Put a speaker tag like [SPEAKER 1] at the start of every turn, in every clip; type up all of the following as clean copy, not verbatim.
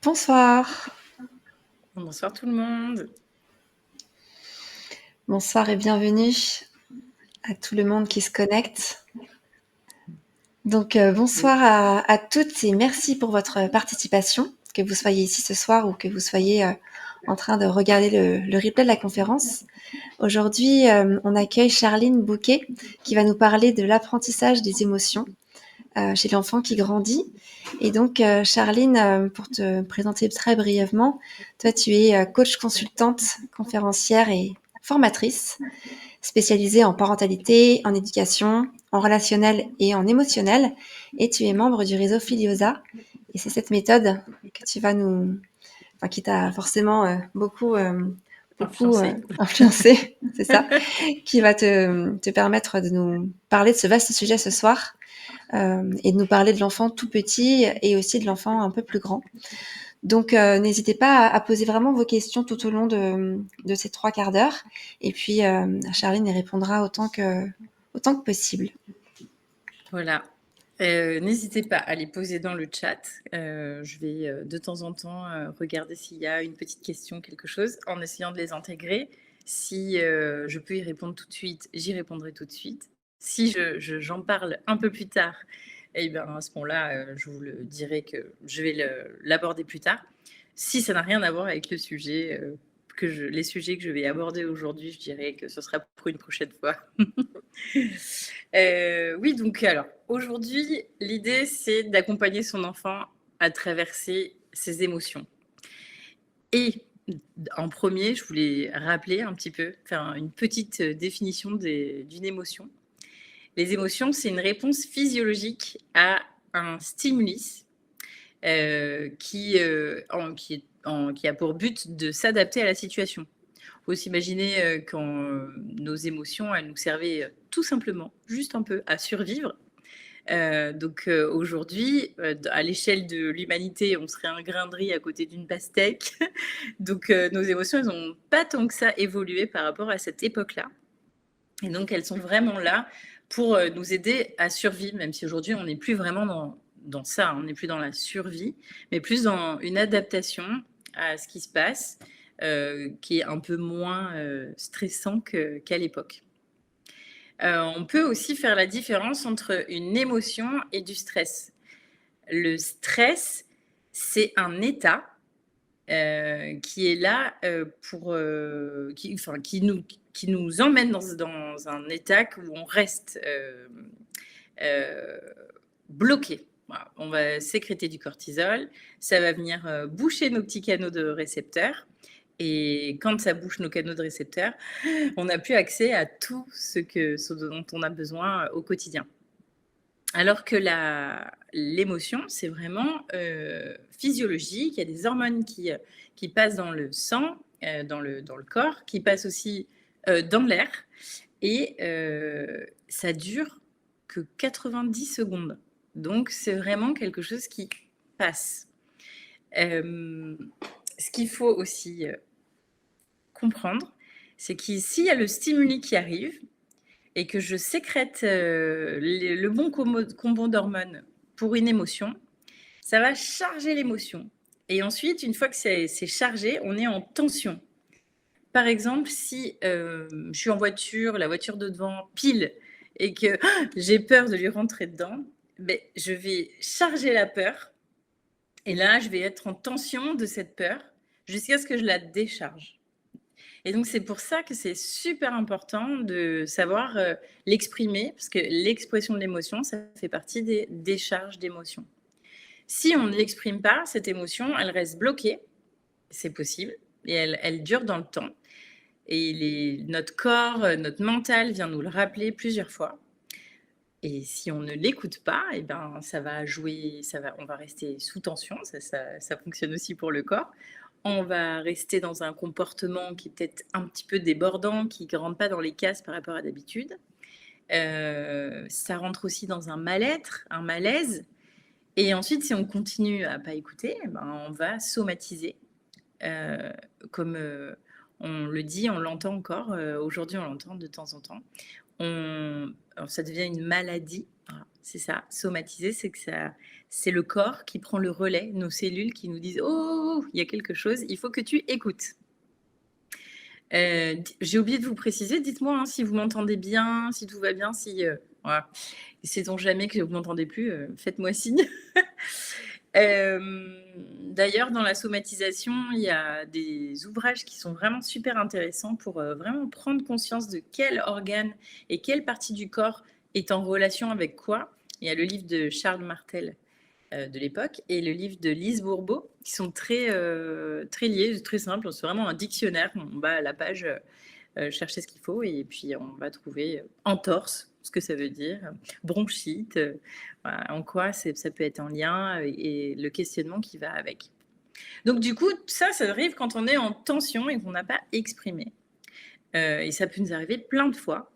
[SPEAKER 1] Bonsoir.
[SPEAKER 2] Bonsoir tout le monde.
[SPEAKER 1] Bonsoir et bienvenue à tout le monde qui se connecte. Donc, bonsoir à toutes et merci pour votre participation, que vous soyez ici ce soir ou que vous soyez en train de regarder le replay de la conférence. Aujourd'hui, on accueille Charline Bouquet qui va nous parler de l'apprentissage des émotions chez l'enfant qui grandit. Et donc, Charline, pour te présenter très brièvement, toi, tu es coach consultante, conférencière et formatrice, spécialisée en parentalité, en éducation, en relationnel et en émotionnel. Et tu es membre du réseau Filiosa. Et c'est cette méthode que tu vas qui t'a forcément beaucoup
[SPEAKER 2] Influencé.
[SPEAKER 1] influencé, c'est ça, qui va te permettre de nous parler de ce vaste sujet ce soir et de nous parler de l'enfant tout petit et aussi de l'enfant un peu plus grand. Donc, n'hésitez pas à poser vraiment vos questions tout au long de ces 3 quarts d'heure. Et puis, Charline y répondra autant que possible.
[SPEAKER 2] Voilà. N'hésitez pas à les poser dans le chat. Je vais de temps en temps regarder s'il y a une petite question, quelque chose, en essayant de les intégrer. Si je peux y répondre tout de suite, j'y répondrai tout de suite. Si j'en parle un peu plus tard, eh bien, à ce moment-là, je vous le dirai que je vais l'aborder plus tard. Si ça n'a rien à voir avec le sujet, les sujets que je vais aborder aujourd'hui, je dirais que ce sera pour une prochaine fois. Oui, donc alors, aujourd'hui, l'idée, c'est d'accompagner son enfant à traverser ses émotions. Et en premier, je voulais rappeler un petit peu, faire une petite définition d'une émotion. Les émotions, c'est une réponse physiologique à un stimulus qui a pour but de s'adapter à la situation. Il faut s'imaginer quand nos émotions, elles nous servaient tout simplement, juste un peu, à survivre. Donc aujourd'hui, à l'échelle de l'humanité, on serait un grain de riz à côté d'une pastèque. Donc nos émotions, elles n'ont pas tant que ça évolué par rapport à cette époque-là. Et donc elles sont vraiment là pour nous aider à survivre, même si aujourd'hui on n'est plus vraiment dans ça, on n'est plus dans la survie, mais plus dans une adaptation à ce qui se passe, qui est un peu moins stressant qu'à l'époque. On peut aussi faire la différence entre une émotion et du stress. Le stress, c'est un état qui est là qui nous emmène dans un état où on reste bloqué. Voilà. On va sécréter du cortisol, ça va venir boucher nos petits canaux de récepteurs. Et quand ça bouche nos canaux de récepteurs, on n'a plus accès à tout ce dont on a besoin au quotidien. Alors que l'émotion, c'est vraiment physiologique. Il y a des hormones qui passent dans le sang, dans le corps, qui passent aussi dans l'air. Et ça dure que 90 secondes. Donc, c'est vraiment quelque chose qui passe. Ce qu'il faut aussi comprendre, c'est qu'ici, il y a le stimuli qui arrive et que je sécrète le bon combo d'hormones pour une émotion, ça va charger l'émotion. Et ensuite, une fois que c'est chargé, on est en tension. Par exemple, si je suis en voiture, la voiture de devant pile et que j'ai peur de lui rentrer dedans, ben, je vais charger la peur. Et là, je vais être en tension de cette peur jusqu'à ce que je la décharge. Et donc, c'est pour ça que c'est super important de savoir l'exprimer, parce que l'expression de l'émotion, ça fait partie des décharges d'émotions. Si on ne l'exprime pas, cette émotion, elle reste bloquée, c'est possible, et elle dure dans le temps. Et notre corps, notre mental vient nous le rappeler plusieurs fois. Et si on ne l'écoute pas, eh ben, ça va jouer, on va rester sous tension, ça fonctionne aussi pour le corps. On va rester dans un comportement qui est peut-être un petit peu débordant, qui ne rentre pas dans les cases par rapport à d'habitude. Ça rentre aussi dans un mal-être, un malaise. Et ensuite, si on continue à ne pas écouter, eh ben, on va somatiser. Comme on le dit, on l'entend encore. Aujourd'hui, on l'entend de temps en temps. Alors, ça devient une maladie. Voilà. c'est ça. Somatiser, c'est que c'est le corps qui prend le relais, nos cellules qui nous disent: «Oh, il y a quelque chose, il faut que tu écoutes». J'ai oublié de vous préciser, dites-moi, hein, si vous m'entendez bien, si tout va bien, si, voilà. Sait-on jamais que vous m'entendez plus, faites-moi signe. Hem, D'ailleurs, dans la somatisation, il y a des ouvrages qui sont vraiment super intéressants pour, vraiment prendre conscience de quel organe et quelle partie du corps est en relation avec quoi. Il y a le livre de Charles Martel, de l'époque et le livre de Lise Bourbeau qui sont très liés, très simples. C'est vraiment un dictionnaire. On va à la page, chercher ce qu'il faut et puis on va trouver, entorse, ce que ça veut dire, bronchite, voilà, en quoi ça peut être en lien et le questionnement qui va avec. Donc du coup, ça arrive quand on est en tension et qu'on n'a pas exprimé. Et ça peut nous arriver plein de fois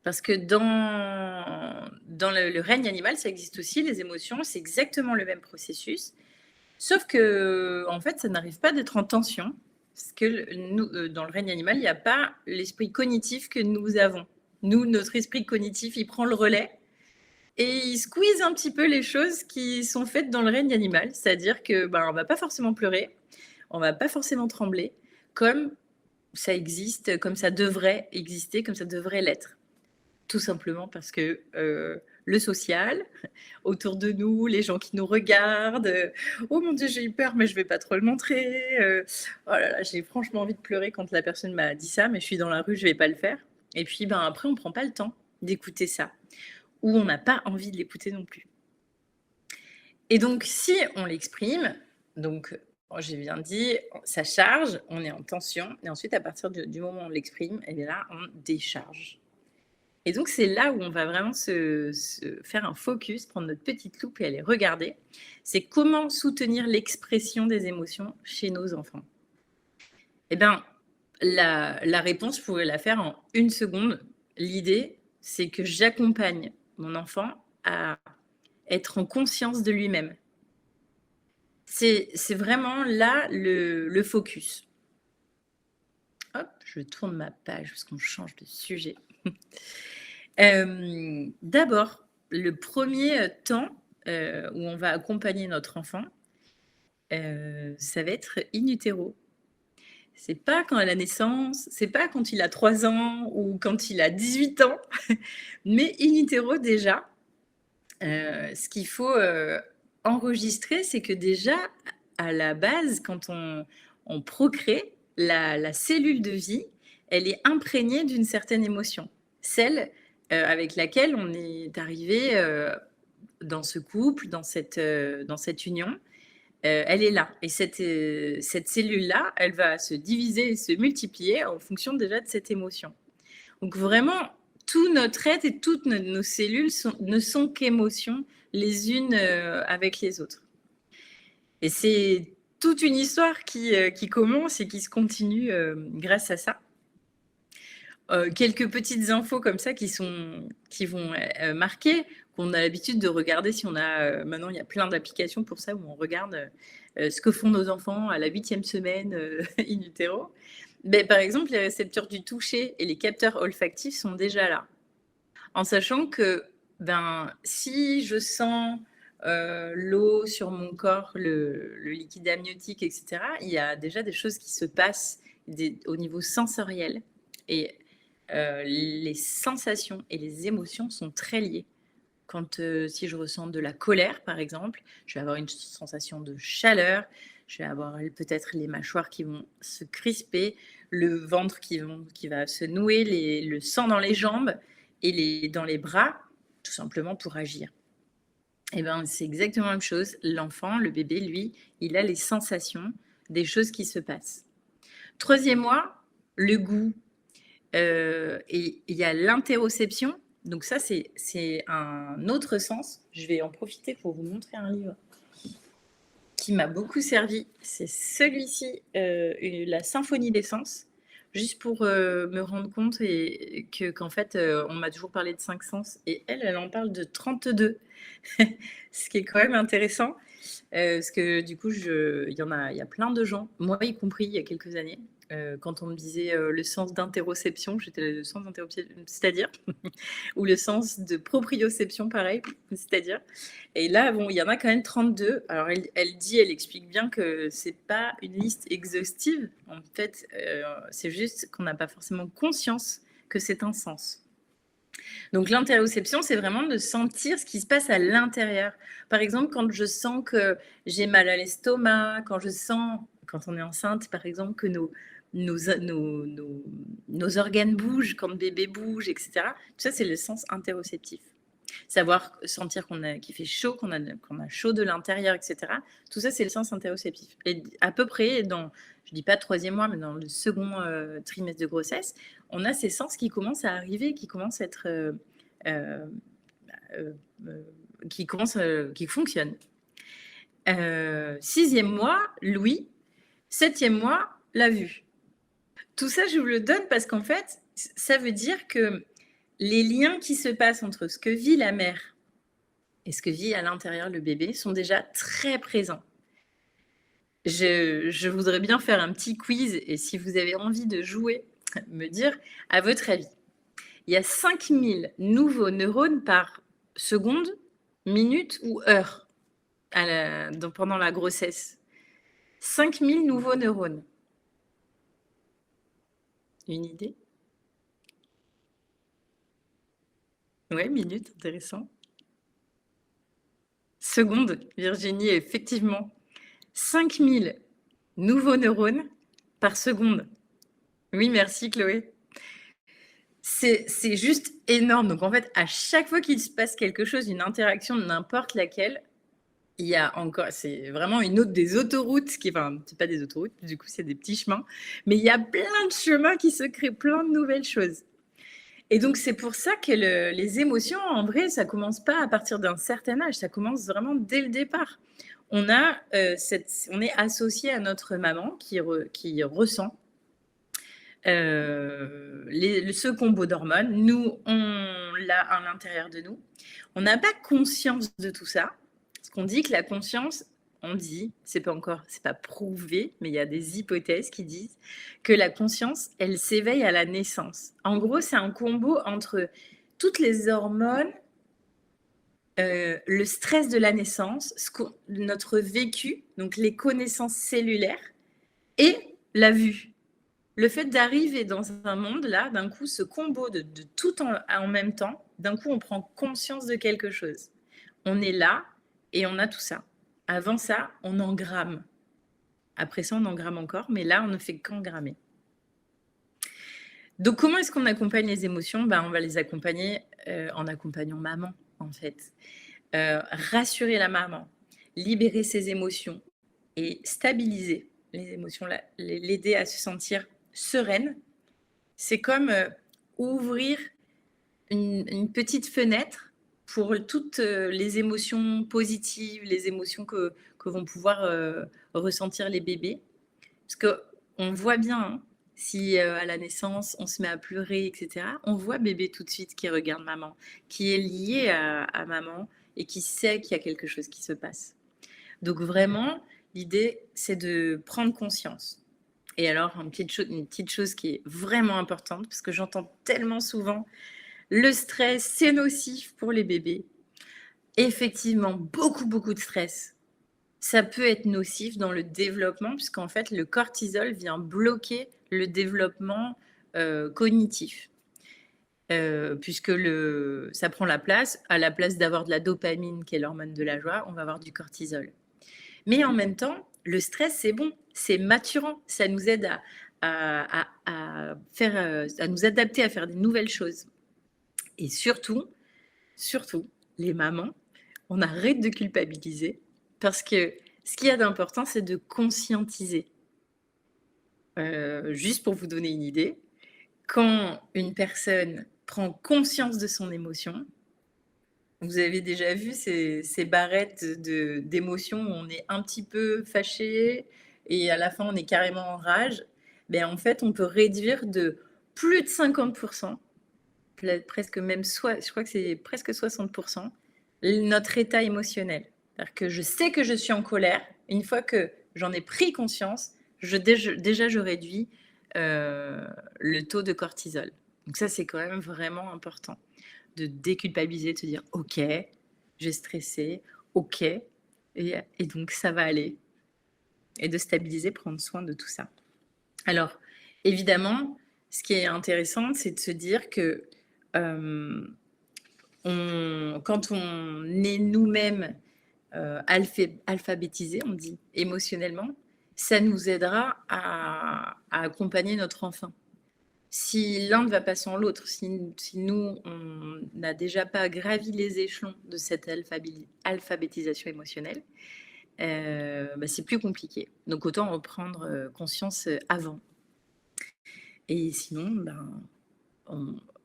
[SPEAKER 2] parce que dans le règne animal, ça existe aussi, les émotions, c'est exactement le même processus. Sauf que, en fait, ça n'arrive pas d'être en tension, parce que nous, dans le règne animal, il n'y a pas l'esprit cognitif que nous avons. Nous, notre esprit cognitif, il prend le relais et il squeeze un petit peu les choses qui sont faites dans le règne animal. C'est-à-dire que ben, on va pas forcément pleurer, on va pas forcément trembler, comme ça existe, comme ça devrait exister, comme ça devrait l'être. Tout simplement parce que le social, autour de nous, les gens qui nous regardent, oh mon Dieu, j'ai eu peur, mais je vais pas trop le montrer. Oh là là, j'ai franchement envie de pleurer quand la personne m'a dit ça, mais je suis dans la rue, je vais pas le faire. Et puis, ben, après, on prend pas le temps d'écouter ça, ou on n'a pas envie de l'écouter non plus. Et donc, si on l'exprime, donc, j'ai bien dit, ça charge, on est en tension, et ensuite, à partir du moment où on l'exprime, et bien là, on décharge. Et donc, c'est là où on va vraiment se faire un focus, prendre notre petite loupe et aller regarder. C'est comment soutenir l'expression des émotions chez nos enfants. Eh bien, la réponse, je pourrais la faire en une seconde. L'idée, c'est que j'accompagne mon enfant à être en conscience de lui-même. C'est vraiment là le focus. Hop, je tourne ma page parce qu'on change de sujet. D'abord, le premier temps, où on va accompagner notre enfant, ça va être in utero. C'est pas quand à la naissance, c'est pas quand il a 3 ans ou quand il a 18 ans, mais in utero déjà, ce qu'il faut, enregistrer, c'est que déjà, à la base, quand on procrée, la cellule de vie, elle est imprégnée d'une certaine émotion. Celle, avec laquelle on est arrivé, dans ce couple, dans cette union, elle est là et cette cellule-là, elle va se diviser et se multiplier en fonction déjà de cette émotion. Donc vraiment, tout notre être et toutes nos cellules ne sont qu'émotions les unes avec les autres. Et c'est toute une histoire qui commence et qui se continue grâce à ça. Quelques petites infos comme ça qui vont marquer, qu'on a l'habitude de regarder si on a. Maintenant, il y a plein d'applications pour ça où on regarde ce que font nos enfants à la 8e semaine in utero. Ben, par exemple, les récepteurs du toucher et les capteurs olfactifs sont déjà là. En sachant que ben, si je sens l'eau sur mon corps, le liquide amniotique, etc., il y a déjà des choses qui se passent au niveau sensoriel. Et les sensations et les émotions sont très liées. Quand si je ressens de la colère, par exemple, je vais avoir une sensation de chaleur, je vais avoir peut-être les mâchoires qui vont se crisper, le ventre qui va se nouer, le sang dans les jambes et dans les bras, tout simplement pour agir. Et ben, c'est exactement la même chose. L'enfant, le bébé, lui, il a les sensations des choses qui se passent. 3e mois, le goût. Et il y a l'interoception. Donc ça, c'est un autre sens. Je vais en profiter pour vous montrer un livre qui m'a beaucoup servi. C'est celui-ci, La Symphonie des sens. Juste pour me rendre compte qu'en fait, on m'a toujours parlé de 5 sens. Et elle en parle de 32. Ce qui est quand même intéressant. Parce que du coup, il y a plein de gens, moi y compris il y a quelques années, quand on me disait le sens d'interoception, j'étais le sens d'interoception, c'est-à-dire, ou le sens de proprioception, pareil, c'est-à-dire. Et là, bon, il y en a quand même 32. Alors, elle explique bien que c'est pas une liste exhaustive. En fait, c'est juste qu'on n'a pas forcément conscience que c'est un sens. Donc l'interoception, c'est vraiment de sentir ce qui se passe à l'intérieur. Par exemple, quand je sens que j'ai mal à l'estomac, quand on est enceinte, par exemple, que nos organes bougent, quand le bébé bouge, etc. Tout ça, c'est le sens interoceptif. Sentir qu'il fait chaud, qu'on a chaud de l'intérieur, etc. Tout ça, c'est le sens interoceptif. Et à peu près, je ne dis pas 3e mois, mais dans le second trimestre de grossesse, on a ces sens qui commencent à arriver, qui commencent à être... qui fonctionnent. 6e mois, l'ouïe. 7e mois, la vue. Tout ça, je vous le donne parce qu'en fait, ça veut dire que les liens qui se passent entre ce que vit la mère et ce que vit à l'intérieur le bébé sont déjà très présents. Je voudrais bien faire un petit quiz et si vous avez envie de jouer, me dire, à votre avis, il y a 5000 nouveaux neurones par seconde, minute ou heure pendant la grossesse. 5000 nouveaux neurones. Une idée? Ouais, minute, intéressant. Seconde, Virginie, effectivement. 5000 nouveaux neurones par seconde. Oui, merci Chloé. C'est juste énorme. Donc en fait, à chaque fois qu'il se passe quelque chose, une interaction de n'importe laquelle, il y a encore, c'est vraiment des autoroutes, enfin, c'est pas des autoroutes, du coup, c'est des petits chemins, mais il y a plein de chemins qui se créent, plein de nouvelles choses. Et donc, c'est pour ça que les émotions, en vrai, ça commence pas à partir d'un certain âge, ça commence vraiment dès le départ. On est associé à notre maman qui ressent ce combo d'hormones. Nous, on l'a à l'intérieur de nous. On n'a pas conscience de tout ça. Parce qu'on dit que la conscience, c'est pas prouvé, mais il y a des hypothèses qui disent que la conscience, elle s'éveille à la naissance. En gros, c'est un combo entre toutes les hormones, le stress de la naissance, notre vécu, donc les connaissances cellulaires, et la vue. Le fait d'arriver dans un monde, là, d'un coup, ce combo de tout en même temps, d'un coup, on prend conscience de quelque chose. On est là et on a tout ça. Avant ça, on engramme. Après ça, on engramme encore, mais là, on ne fait qu'engrammer. Donc, comment est-ce qu'on accompagne les émotions ? On va les accompagner en accompagnant maman, en fait. Rassurer la maman, libérer ses émotions et stabiliser les émotions, l'aider à se sentir sereine. C'est comme ouvrir une petite fenêtre pour toutes les émotions positives, les émotions que vont pouvoir ressentir les bébés. Parce qu'on voit bien, hein, si à la naissance, on se met à pleurer, etc., on voit bébé tout de suite qui regarde maman, qui est lié à maman et qui sait qu'il y a quelque chose qui se passe. Donc vraiment, l'idée, c'est de prendre conscience. Et alors, une petite chose qui est vraiment importante, parce que j'entends tellement souvent, le stress, c'est nocif pour les bébés. Effectivement, beaucoup, beaucoup de stress. Ça peut être nocif dans le développement, puisqu'en fait, le cortisol vient bloquer le développement cognitif. Puisque ça prend la place, à la place d'avoir de la dopamine, qui est l'hormone de la joie, on va avoir du cortisol. Mais en même temps, le stress, c'est bon, c'est maturant, ça nous aide à nous adapter à faire des nouvelles choses. Et surtout, les mamans, on arrête de culpabiliser parce que ce qu'il y a d'important, c'est de conscientiser. Juste pour vous donner une idée, quand une personne prend conscience de son émotion, vous avez déjà vu ces barrettes d'émotions où on est un petit peu fâché et à la fin on est carrément en rage. En fait, on peut réduire de plus de 50%, presque même je crois que c'est presque 60%, notre état émotionnel. C'est-à-dire que je sais que je suis en colère. Une fois que j'en ai pris conscience, déjà je réduis le taux de cortisol. Donc ça, c'est quand même vraiment important de déculpabiliser, de se dire « Ok, j'ai stressé, ok, et donc ça va aller ». Et de stabiliser, prendre soin de tout ça. Alors, évidemment, ce qui est intéressant, c'est de se dire que quand on est nous-mêmes alphabétisés, on dit émotionnellement, ça nous aidera à accompagner notre enfant. Si l'un ne va pas sans l'autre, si nous, on n'a déjà pas gravi les échelons de cette alphabétisation émotionnelle, c'est plus compliqué. Donc autant en prendre conscience avant. Et sinon,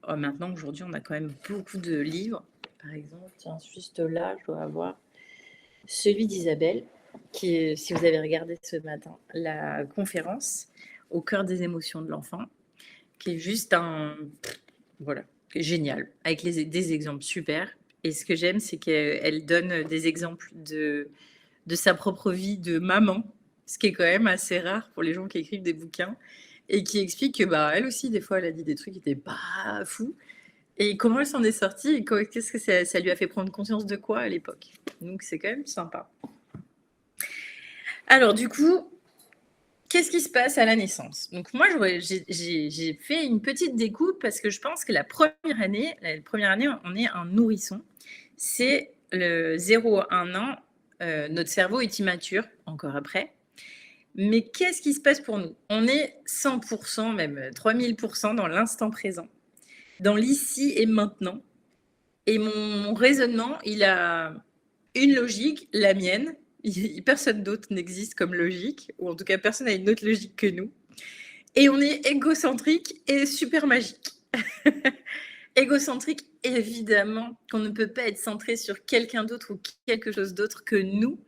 [SPEAKER 2] maintenant, aujourd'hui, on a quand même beaucoup de livres. Par exemple, tiens, juste là, je dois avoir celui d'Isabelle, qui est, si vous avez regardé ce matin, la conférence au cœur des émotions de l'enfant, qui est juste qui est génial, avec des exemples super. Et ce que j'aime, c'est qu'elle donne des exemples de sa propre vie de maman, ce qui est quand même assez rare pour les gens qui écrivent des bouquins, et qui explique que elle aussi, des fois, elle a dit des trucs qui n'étaient pas fous, et comment elle s'en est sortie, et qu'est-ce que ça lui a fait prendre conscience de quoi à l'époque. Donc c'est quand même sympa. Alors du coup, qu'est-ce qui se passe à la naissance? Donc moi, j'ai fait une petite découpe parce que je pense que la première année, on est un nourrisson. C'est le 0 à 1 an. Notre cerveau est immature, encore après. Mais qu'est-ce qui se passe pour nous? On est 100%, même 3000% dans l'instant présent, dans l'ici et maintenant. Et mon raisonnement, il a une logique, la mienne. Personne d'autre n'existe comme logique, ou en tout cas, personne n'a une autre logique que nous. Et on est égocentrique et super magique. Égocentrique, évidemment, qu'on ne peut pas être centré sur quelqu'un d'autre ou quelque chose d'autre que nous,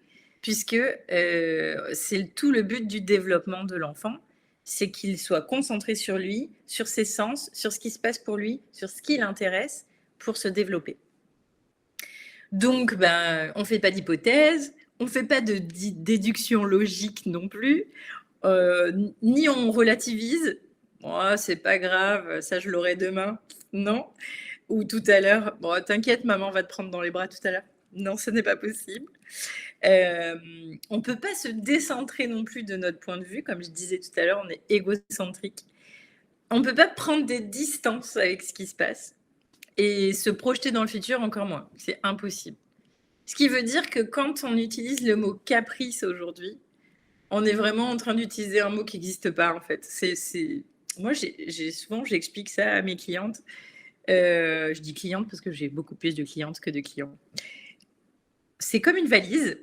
[SPEAKER 2] puisque c'est tout le but du développement de l'enfant, c'est qu'il soit concentré sur lui, sur ses sens, sur ce qui se passe pour lui, sur ce qui l'intéresse pour se développer. Donc, on ne fait pas d'hypothèse, on ne fait pas de déduction logique non plus, ni on relativise. Oh, c'est pas grave, ça je l'aurai demain. Non. Ou tout à l'heure, bon, t'inquiète, maman va te prendre dans les bras tout à l'heure. Non, ce n'est pas possible. On ne peut pas se décentrer non plus de notre point de vue. Comme je disais tout à l'heure, on est égocentrique. On ne peut pas prendre des distances avec ce qui se passe et se projeter dans le futur encore moins. C'est impossible. Ce qui veut dire que quand on utilise le mot caprice aujourd'hui, on est vraiment en train d'utiliser un mot qui n'existe pas en fait. Moi, souvent, j'explique ça à mes clientes. Je dis clientes parce que j'ai beaucoup plus de clientes que de clients. C'est comme une valise.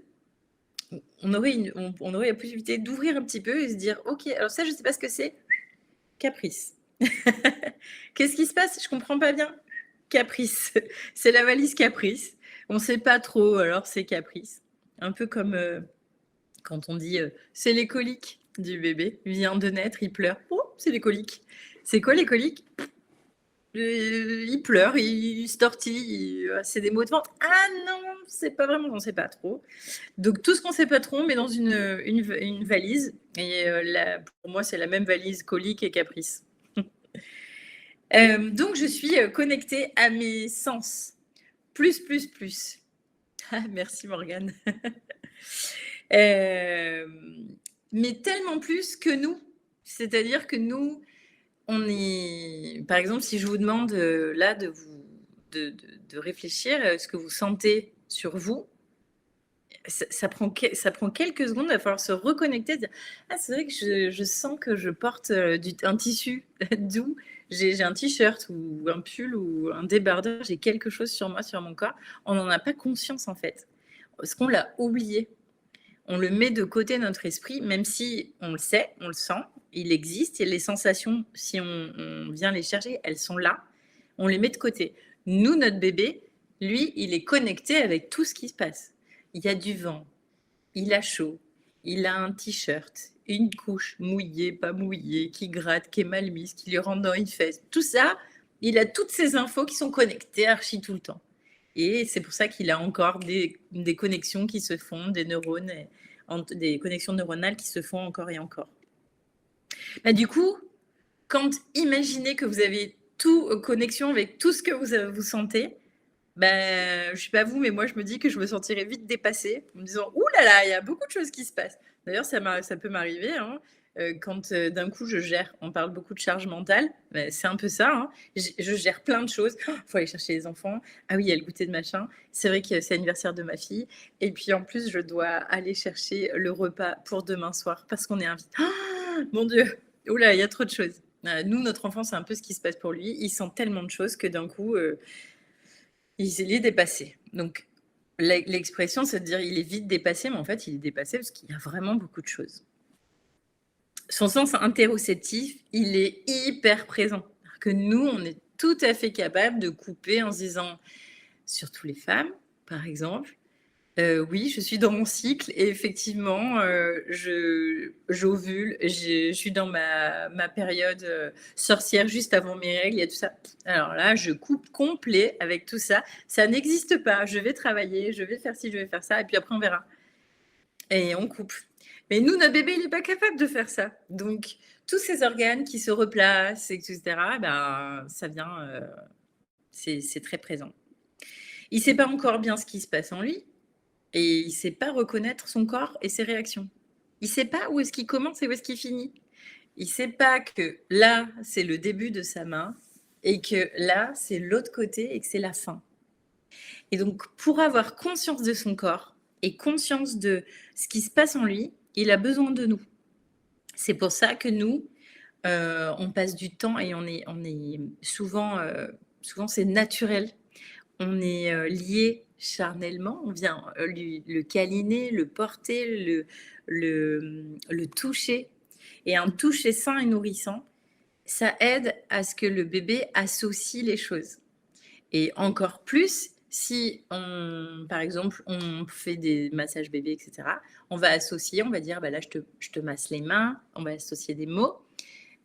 [SPEAKER 2] On aurait la possibilité d'ouvrir un petit peu et se dire, ok, alors ça, je ne sais pas ce que c'est. Caprice. Qu'est-ce qui se passe? Je comprends pas bien. Caprice. C'est la valise caprice. On ne sait pas trop, alors c'est caprice. Un peu comme quand on dit c'est les coliques du bébé. Il vient de naître, il pleure. Oh, c'est les coliques. C'est quoi les coliques? Il pleure, il se tortille, c'est des maux de ventre. Ah non, c'est pas vraiment, on ne sait pas trop. Donc tout ce qu'on ne sait pas trop, on met dans une valise. Et pour moi, c'est la même valise colique et caprice. Donc je suis connectée à mes sens. Plus. Ah, merci Morgane. Mais tellement plus que nous. C'est-à-dire que nous, on est... Par exemple, si je vous demande là de réfléchir à ce que vous sentez sur vous, ça prend quelques secondes, il va falloir se reconnecter, dire « Ah, c'est vrai que je sens que je porte un tissu doux, j'ai un t-shirt ou un pull ou un débardeur, j'ai quelque chose sur moi, sur mon corps. » On n'en a pas conscience en fait, parce qu'on l'a oublié. On le met de côté notre esprit, même si on le sait, on le sent, il existe, et les sensations, si on vient les chercher, elles sont là, on les met de côté. Nous, notre bébé, lui, il est connecté avec tout ce qui se passe. Il y a du vent, il a chaud, il a un t-shirt, une couche mouillée, pas mouillée, qui gratte, qui est mal mise, qui lui rentre dans une fesse. Tout ça, il a toutes ces infos qui sont connectées archi tout le temps. Et c'est pour ça qu'il a encore des connexions qui se font, des connexions neuronales qui se font encore et encore. Du coup, quand imaginez que vous avez tout connexion avec tout ce que vous sentez, ben, je sais pas vous, mais moi je me dis que je me sentirais vite dépassée en me disant ouh là là, il y a beaucoup de choses qui se passent. D'ailleurs, ça peut m'arriver hein, quand d'un coup je gère. On parle beaucoup de charge mentale, ben, c'est un peu ça. Hein. Je gère plein de choses. Il faut aller chercher les enfants. Ah oui, il y a le goûter de machin. C'est vrai que c'est l'anniversaire de ma fille. Et puis en plus, je dois aller chercher le repas pour demain soir parce qu'on est invité. Ah, mon Dieu, ouh là, il y a trop de choses. Nous, notre enfant, c'est un peu ce qui se passe pour lui. Il sent tellement de choses que d'un coup, il est dépassé. Donc, l'expression, c'est de dire il est vite dépassé, mais en fait, il est dépassé parce qu'il y a vraiment beaucoup de choses. Son sens interoceptif, il est hyper présent. Alors que nous, on est tout à fait capable de couper en se disant, surtout les femmes, par exemple, oui, je suis dans mon cycle et effectivement, j'ovule, je suis dans ma période sorcière juste avant mes règles, il y a tout ça. Alors là, je coupe complet avec tout ça. Ça n'existe pas. Je vais travailler, je vais faire ci, je vais faire ça, et puis après, on verra. Et on coupe. Mais nous, notre bébé, il n'est pas capable de faire ça. Donc, tous ces organes qui se replacent, etc., ben, ça vient, c'est très présent. Il ne sait pas encore bien ce qui se passe en lui, et il ne sait pas reconnaître son corps et ses réactions. Il ne sait pas où est-ce qu'il commence et où est-ce qu'il finit. Il ne sait pas que là, c'est le début de sa main et que là, c'est l'autre côté et que c'est la fin. Et donc, pour avoir conscience de son corps et conscience de ce qui se passe en lui, il a besoin de nous. C'est pour ça que nous, on passe du temps et on est souvent c'est naturel. On est lié charnellement, on vient le câliner, le porter, le toucher. Et un toucher sain et nourrissant, ça aide à ce que le bébé associe les choses. Et encore plus, si, par exemple, on fait des massages bébés, etc., on va associer, on va dire, bah là, je te masse les mains, on va associer des mots.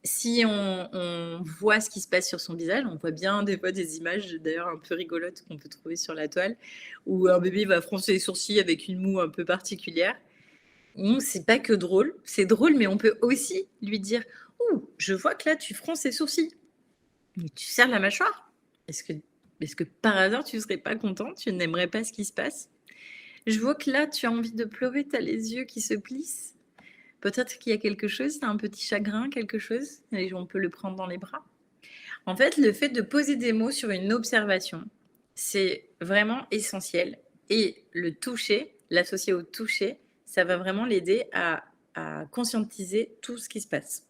[SPEAKER 2] Si on voit ce qui se passe sur son visage, on voit bien des fois des images d'ailleurs un peu rigolotes qu'on peut trouver sur la toile, où un bébé va froncer les sourcils avec une moue un peu particulière. C'est pas que drôle, c'est drôle, mais on peut aussi lui dire « Ouh, je vois que là, tu fronces les sourcils. Mais tu serres la mâchoire. Est-ce que par hasard, tu ne serais pas contente? Tu n'aimerais pas ce qui se passe? Je vois que là, tu as envie de pleurer, tu as les yeux qui se plissent. Peut-être qu'il y a quelque chose, tu as un petit chagrin, quelque chose, et on peut le prendre dans les bras. » En fait, le fait de poser des mots sur une observation, c'est vraiment essentiel. Et le toucher, l'associer au toucher, ça va vraiment l'aider à conscientiser tout ce qui se passe.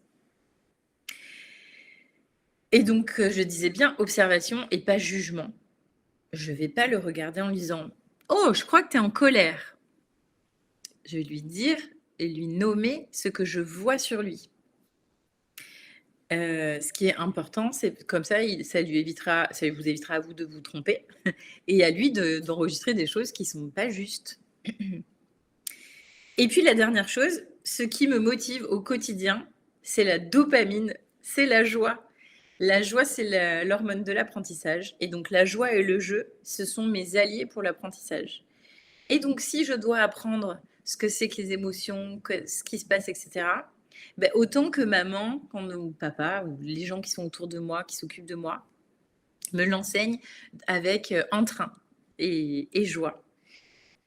[SPEAKER 2] Et donc, je disais bien observation et pas jugement. Je ne vais pas le regarder en lui disant « Oh, je crois que tu es en colère ». Je vais lui dire et lui nommer ce que je vois sur lui. Ce qui est important, c'est comme ça, ça vous évitera à vous de vous tromper et à lui d'enregistrer des choses qui ne sont pas justes. Et puis la dernière chose, ce qui me motive au quotidien, c'est la dopamine, c'est la joie. La joie, c'est l'hormone de l'apprentissage. Et donc la joie et le jeu, ce sont mes alliés pour l'apprentissage. Et donc si je dois apprendre ce que c'est que les émotions, ce qui se passe, etc., ben, autant que maman ou papa ou les gens qui sont autour de moi, qui s'occupent de moi, me l'enseignent avec entrain et joie.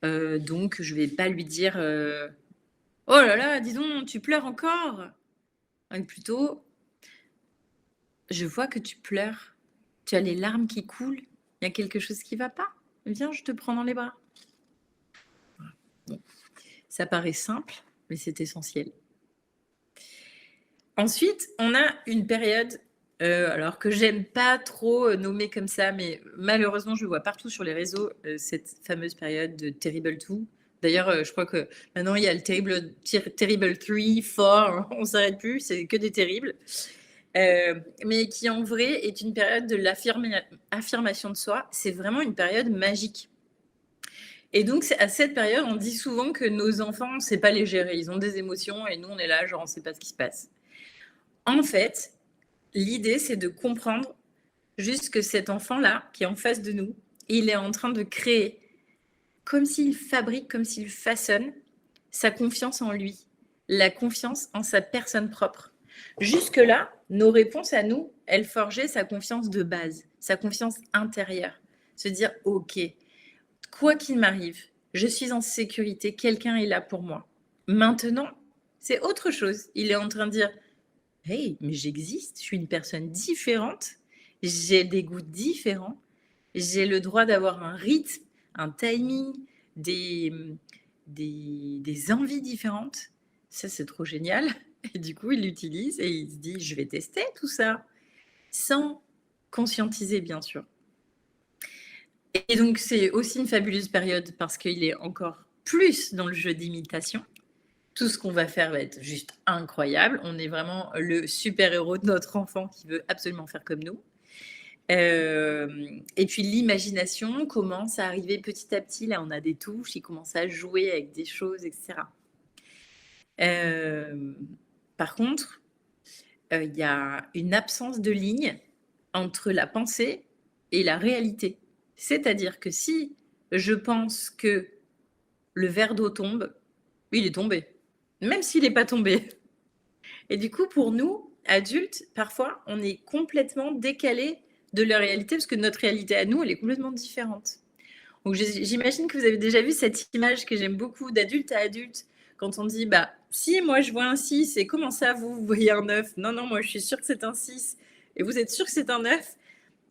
[SPEAKER 2] Donc, je ne vais pas lui dire oh là là, dis donc, tu pleures encore. Et plutôt, je vois que tu pleures. Tu as les larmes qui coulent. Il y a quelque chose qui ne va pas. Viens, je te prends dans les bras. Bon. Ça paraît simple, mais c'est essentiel. Ensuite, on a une période, alors que j'aime pas trop nommer comme ça, mais malheureusement, je vois partout sur les réseaux cette fameuse période de Terrible 2. D'ailleurs, je crois que maintenant, il y a le Terrible 3, 4, on ne s'arrête plus, c'est que des terribles. Mais qui en vrai est une période de l'affirmation de soi. C'est vraiment une période magique. Et donc, à cette période, on dit souvent que nos enfants, on ne sait pas les gérer. Ils ont des émotions et nous, on est là, genre, on ne sait pas ce qui se passe. En fait, l'idée, c'est de comprendre juste que cet enfant-là, qui est en face de nous, il est en train de créer, comme s'il fabrique, comme s'il façonne, sa confiance en lui, la confiance en sa personne propre. Jusque-là, nos réponses à nous, elles forgeaient sa confiance de base, sa confiance intérieure. Se dire, OK, quoi qu'il m'arrive, je suis en sécurité, quelqu'un est là pour moi. Maintenant, c'est autre chose. Il est en train de dire, hey, mais j'existe, je suis une personne différente, j'ai des goûts différents, j'ai le droit d'avoir un rythme, un timing, des envies différentes. Ça, c'est trop génial. Et du coup, il l'utilise et il se dit, je vais tester tout ça, sans conscientiser, bien sûr. Et donc, c'est aussi une fabuleuse période parce qu'il est encore plus dans le jeu d'imitation. Tout ce qu'on va faire va être juste incroyable. On est vraiment le super-héros de notre enfant qui veut absolument faire comme nous. Et puis l'imagination commence à arriver petit à petit. Là, on a des touches, il commence à jouer avec des choses, etc. Par contre, il y a une absence de ligne entre la pensée et la réalité. C'est-à-dire que si je pense que le verre d'eau tombe, il est tombé, même s'il n'est pas tombé. Et du coup, pour nous, adultes, parfois, on est complètement décalé de la réalité parce que notre réalité à nous, elle est complètement différente. Donc, j'imagine que vous avez déjà vu cette image que j'aime beaucoup d'adulte à adulte quand on dit bah si moi je vois un 6 et comment ça vous voyez un 9? Non, non, moi je suis sûre que c'est un 6 et vous êtes sûr que c'est un 9?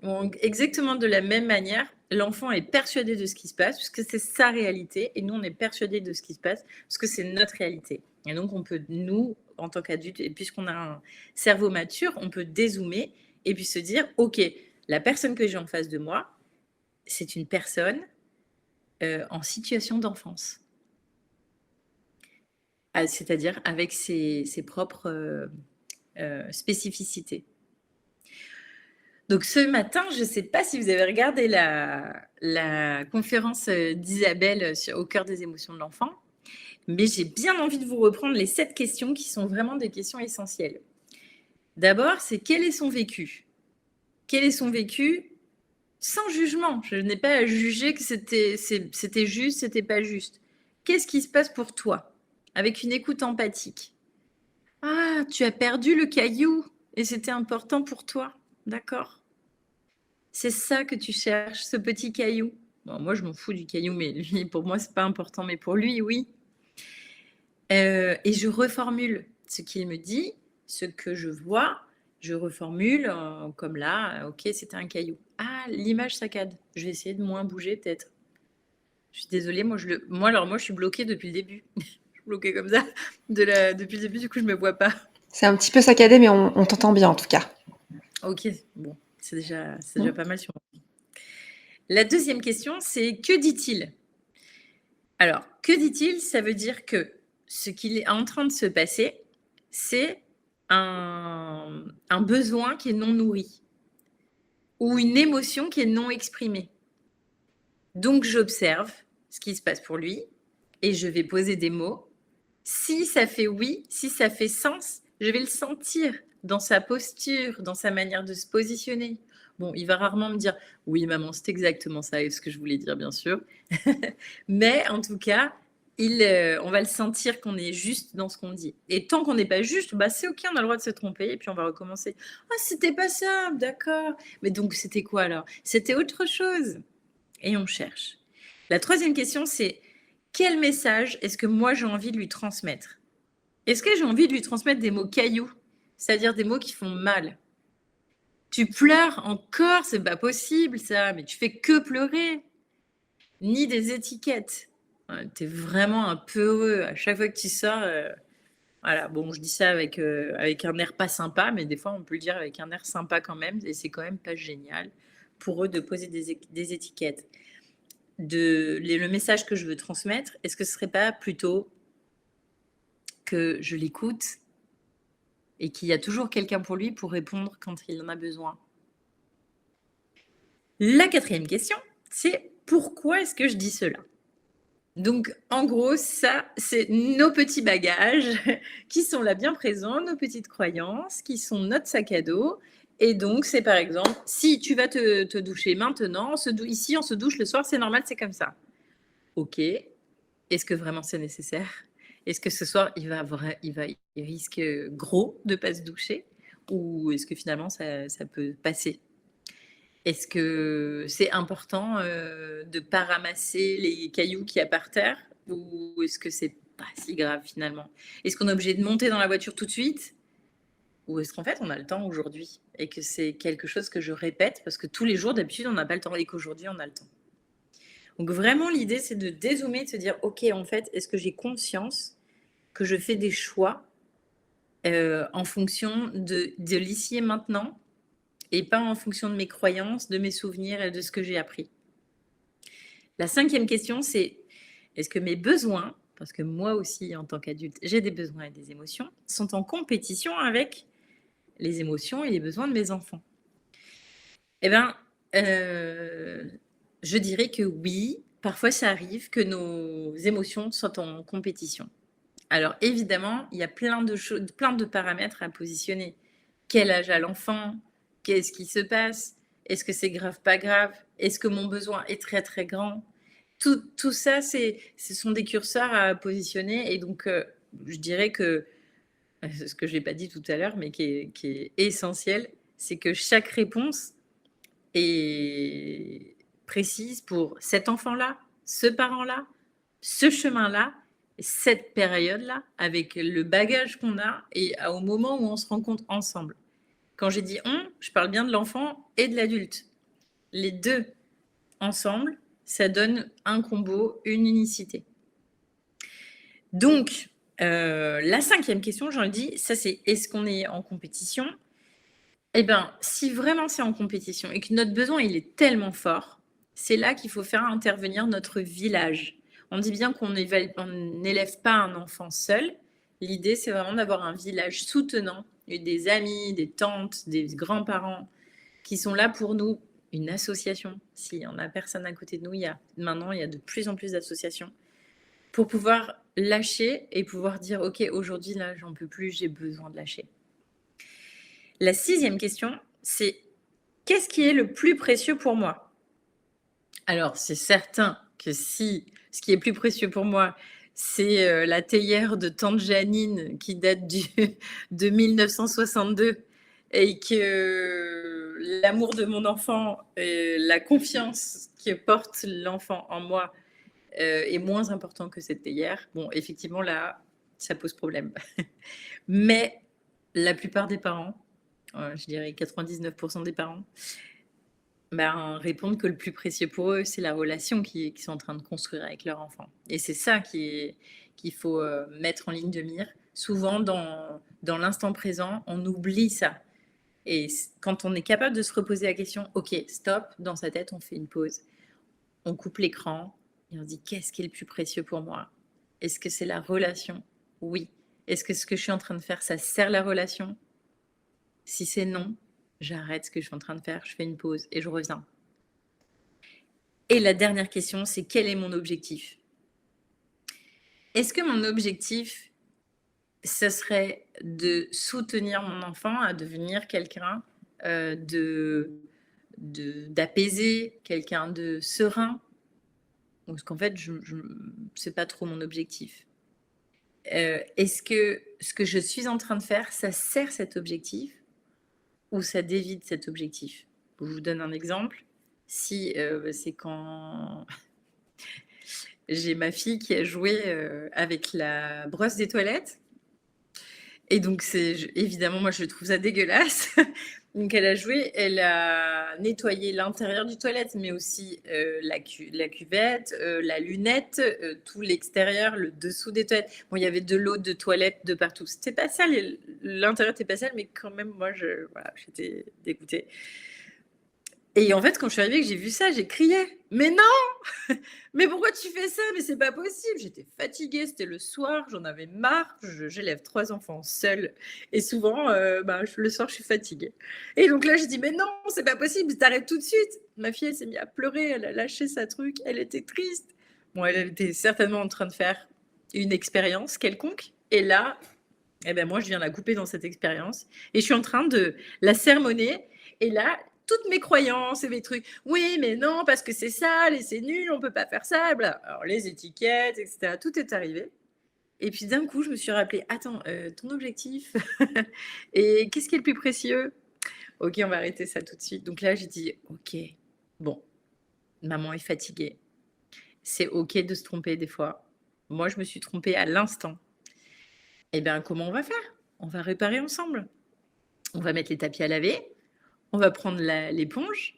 [SPEAKER 2] Donc, exactement de la même manière, l'enfant est persuadé de ce qui se passe puisque c'est sa réalité et nous on est persuadé de ce qui se passe parce que c'est notre réalité. Et donc on peut, nous, en tant qu'adultes, et puisqu'on a un cerveau mature, on peut dézoomer et puis se dire ok, la personne que j'ai en face de moi, c'est une personne en situation d'enfance. C'est-à-dire avec ses propres spécificités. Donc ce matin, je ne sais pas si vous avez regardé la conférence d'Isabelle au cœur des émotions de l'enfant, mais j'ai bien envie de vous reprendre les 7 questions qui sont vraiment des questions essentielles. D'abord, c'est quel est son vécu? Quel est son vécu sans jugement? Je n'ai pas à juger que c'était juste, c'était pas juste. Qu'est-ce qui se passe pour toi? Avec une écoute empathique. Ah, tu as perdu le caillou et c'était important pour toi. D'accord. C'est ça que tu cherches, ce petit caillou. Bon, moi, je m'en fous du caillou, mais lui, pour moi, c'est pas important, mais pour lui, oui. Et je reformule ce qu'il me dit, ce que je vois, je reformule comme là, ok, c'était un caillou. Ah, l'image saccade. Je vais essayer de moins bouger, peut-être. Je suis désolée, moi, je suis bloquée depuis le début. Je suis bloquée comme ça depuis le début, du coup, je me vois pas.
[SPEAKER 1] C'est un petit peu saccadé, mais on t'entend bien en tout cas.
[SPEAKER 2] Ok, bon, c'est déjà pas mal sur moi. La deuxième question, c'est que dit-il? Alors, que dit-il? Ça veut dire que ce qu'il est en train de se passer, c'est un besoin qui est non nourri ou une émotion qui est non exprimée. Donc, j'observe ce qui se passe pour lui et je vais poser des mots. Si ça fait oui, si ça fait sens, je vais le sentir dans sa posture, dans sa manière de se positionner. Bon, il va rarement me dire oui, maman, c'est exactement ça, ce que je voulais dire, bien sûr. Mais en tout cas, on va le sentir qu'on est juste dans ce qu'on dit. Et tant qu'on n'est pas juste, bah, c'est ok, on a le droit de se tromper et puis on va recommencer. Ah, c'était pas ça, d'accord. Mais donc, c'était quoi alors? C'était autre chose. Et on cherche. La troisième question, c'est quel message est-ce que moi j'ai envie de lui transmettre? Est-ce que j'ai envie de lui transmettre des mots cailloux, c'est-à-dire des mots qui font mal? Tu pleures encore, c'est pas possible ça, mais tu fais que pleurer. Ni des étiquettes. Tu es vraiment un peu heureux à chaque fois que tu sors. Voilà, bon, je dis ça avec un air pas sympa, mais des fois on peut le dire avec un air sympa quand même, et c'est quand même pas génial pour eux de poser des étiquettes. Le message que je veux transmettre, est-ce que ce serait pas plutôt que je l'écoute et qu'il y a toujours quelqu'un pour lui pour répondre quand il en a besoin? La quatrième question, c'est pourquoi est-ce que je dis cela? Donc, en gros, ça, c'est nos petits bagages qui sont là bien présents, nos petites croyances, qui sont notre sac à dos. Et donc, c'est par exemple, si tu vas te doucher maintenant, ici, on se douche le soir, c'est normal, c'est comme ça. Ok. Est-ce que vraiment c'est nécessaire? Est-ce que ce soir, il risque gros de ne pas se doucher? Ou est-ce que finalement ça peut passer? Est-ce que c'est important, de pas ramasser les cailloux qu'il y a par terre? Ou est-ce que c'est pas si grave finalement? Est-ce qu'on est obligé de monter dans la voiture tout de suite? Ou est-ce qu'en fait on a le temps aujourd'hui? Et que c'est quelque chose que je répète parce que tous les jours d'habitude on n'a pas le temps et qu'aujourd'hui on a le temps? Donc vraiment l'idée c'est de dézoomer, de se dire: «OK en fait, est-ce que j'ai conscience que je fais des choix, en fonction de l'ici et maintenant et pas en fonction de mes croyances, de mes souvenirs et de ce que j'ai appris?» La 5e question, c'est: est-ce que mes besoins, parce que moi aussi en tant qu'adulte, j'ai des besoins et des émotions, sont en compétition avec les émotions et les besoins de mes enfants? Eh ben, je dirais que oui, parfois ça arrive que nos émotions soient en compétition. Alors évidemment, il y a plein de paramètres à positionner. Quel âge a l'enfant? Qu'est-ce qui se passe? Est-ce que c'est grave, pas grave? Est-ce que mon besoin est très, très grand? Tout ça, ce sont des curseurs à positionner et donc je dirais que, ce que je n'ai pas dit tout à l'heure, mais qui est essentiel, c'est que chaque réponse est précise pour cet enfant-là, ce parent-là, ce chemin-là, cette période-là, avec le bagage qu'on a et au moment où on se rencontre ensemble. Quand j'ai dit «on», je parle bien de l'enfant et de l'adulte. Les 2 ensemble, ça donne un combo, une unicité. Donc, la 5e question, j'en ai dit, ça c'est: est-ce qu'on est en compétition? Eh ben, si vraiment c'est en compétition et que notre besoin, il est tellement fort, c'est là qu'il faut faire intervenir notre village. On dit bien qu'on n'élève pas un enfant seul. L'idée, c'est vraiment d'avoir un village soutenant, et des amis, des tantes, des grands-parents qui sont là pour nous. Une association, s'il y en a personne à côté de nous, maintenant, il y a de plus en plus d'associations pour pouvoir lâcher et pouvoir dire: «OK, aujourd'hui, là, j'en peux plus, j'ai besoin de lâcher». La 6e question, c'est: qu'est-ce qui est le plus précieux pour moi? Alors, c'est certain que si ce qui est plus précieux pour moi, c'est, la théière de tante Janine qui date de 1962 et que l'amour de mon enfant et la confiance que porte l'enfant en moi, est moins important que cette théière. Bon, effectivement, là, ça pose problème. Mais la plupart des parents, je dirais 99 des parents, ben, répondent que le plus précieux pour eux, c'est la relation qu'ils sont en train de construire avec leur enfant et c'est ça qu'il faut, mettre en ligne de mire. Souvent dans l'instant présent, on oublie ça et quand on est capable de se reposer la question: «OK, stop», dans sa tête, on fait une pause. On coupe l'écran et on se dit: «Qu'est-ce qui est le plus précieux pour moi? Est-ce que c'est la relation? Oui. Est-ce que ce que je suis en train de faire, ça sert la relation? Si c'est non, j'arrête ce que je suis en train de faire, je fais une pause et je reviens». Et la dernière question, c'est: quel est mon objectif? Est-ce que mon objectif, ce serait de soutenir mon enfant à devenir quelqu'un, d'apaisé, quelqu'un de serein? Ou est-ce qu'en fait, c'est pas trop mon objectif? Est-ce que ce que je suis en train de faire, ça sert cet objectif ou ça dévie de cet objectif? Je vous donne un exemple. Si, c'est quand j'ai ma fille qui a joué, avec la brosse des toilettes et donc évidemment, moi, je trouve ça dégueulasse. Donc elle a joué, elle a nettoyé l'intérieur du toilette, mais aussi, la cuvette, la lunette, tout l'extérieur, le dessous des toilettes. Bon, il y avait de l'eau de toilette de partout. C'était pas sale, l'intérieur était pas sale, mais quand même, moi, voilà, j'étais dégoûtée. Et en fait, quand je suis arrivée, que j'ai vu ça, j'ai crié: «Mais non! Mais pourquoi tu fais ça? Mais c'est pas possible!» J'étais fatiguée, c'était le soir, j'en avais marre, j'élève 3 enfants seule et souvent, le soir, je suis fatiguée. Et donc là, je dis: «Mais non, c'est pas possible, t'arrêtes tout de suite!» Ma fille, elle s'est mise à pleurer, elle a lâché sa truc, elle était triste. Bon, elle était certainement en train de faire une expérience quelconque et là, eh ben, moi, je viens la couper dans cette expérience et je suis en train de la sermonner et là, toutes mes croyances et mes trucs: «Oui, mais non, parce que c'est sale et c'est nul, on peut pas faire ça, bla». Alors les étiquettes et cetera, tout est arrivé Et puis d'un coup, je me suis rappelé, attends, ton objectif et qu'est-ce qui est le plus précieux? Ok, on va arrêter ça tout de suite. Donc là, j'ai dit, ok, bon, maman est fatiguée. C'est ok de se tromper des fois. Moi, je me suis trompée à l'instant. Eh bien, comment on va faire? On va réparer ensemble. On va mettre les tapis à laver, on va prendre l'éponge,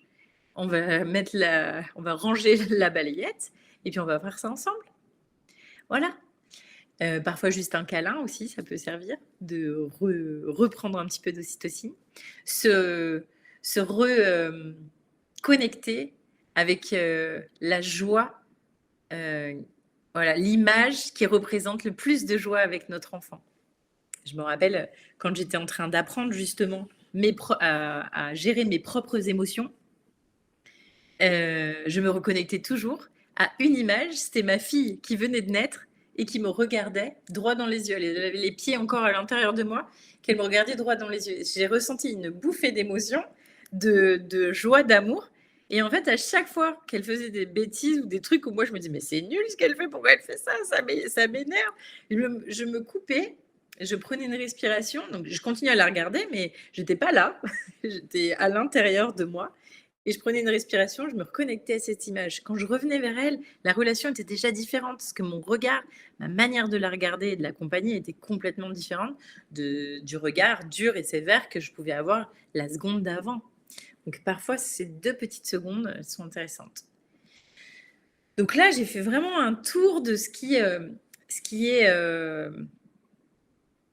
[SPEAKER 2] on va ranger la balayette et puis on va faire ça ensemble. Voilà. Parfois juste un câlin aussi, ça peut servir de reprendre un petit peu d'ocytocine. Se, connecter avec la joie, voilà, l'image qui représente le plus de joie avec notre enfant. Je me rappelle quand j'étais en train d'apprendre justement à gérer mes propres émotions, je me reconnectais toujours à une image, c'était ma fille qui venait de naître et qui me regardait droit dans les yeux. Elle avait les pieds encore à l'intérieur de moi, qu'elle me regardait droit dans les yeux. J'ai ressenti une bouffée d'émotion, de joie, d'amour. Et en fait, à chaque fois qu'elle faisait des bêtises ou des trucs où moi je me dis mais c'est nul ce qu'elle fait, pourquoi elle fait ça, ça m'énerve. Je me coupais, je prenais une respiration, donc je continuais à la regarder, mais j'étais pas là, j'étais à l'intérieur de moi. Et je prenais une respiration, je me reconnectais à cette image. Quand je revenais vers elle, la relation était déjà différente parce que mon regard, ma manière de la regarder et de l'accompagner était complètement différente du regard dur et sévère que je pouvais avoir la seconde d'avant. Donc parfois, ces 2 petites secondes sont intéressantes. Donc là, j'ai fait vraiment un tour de ce qui est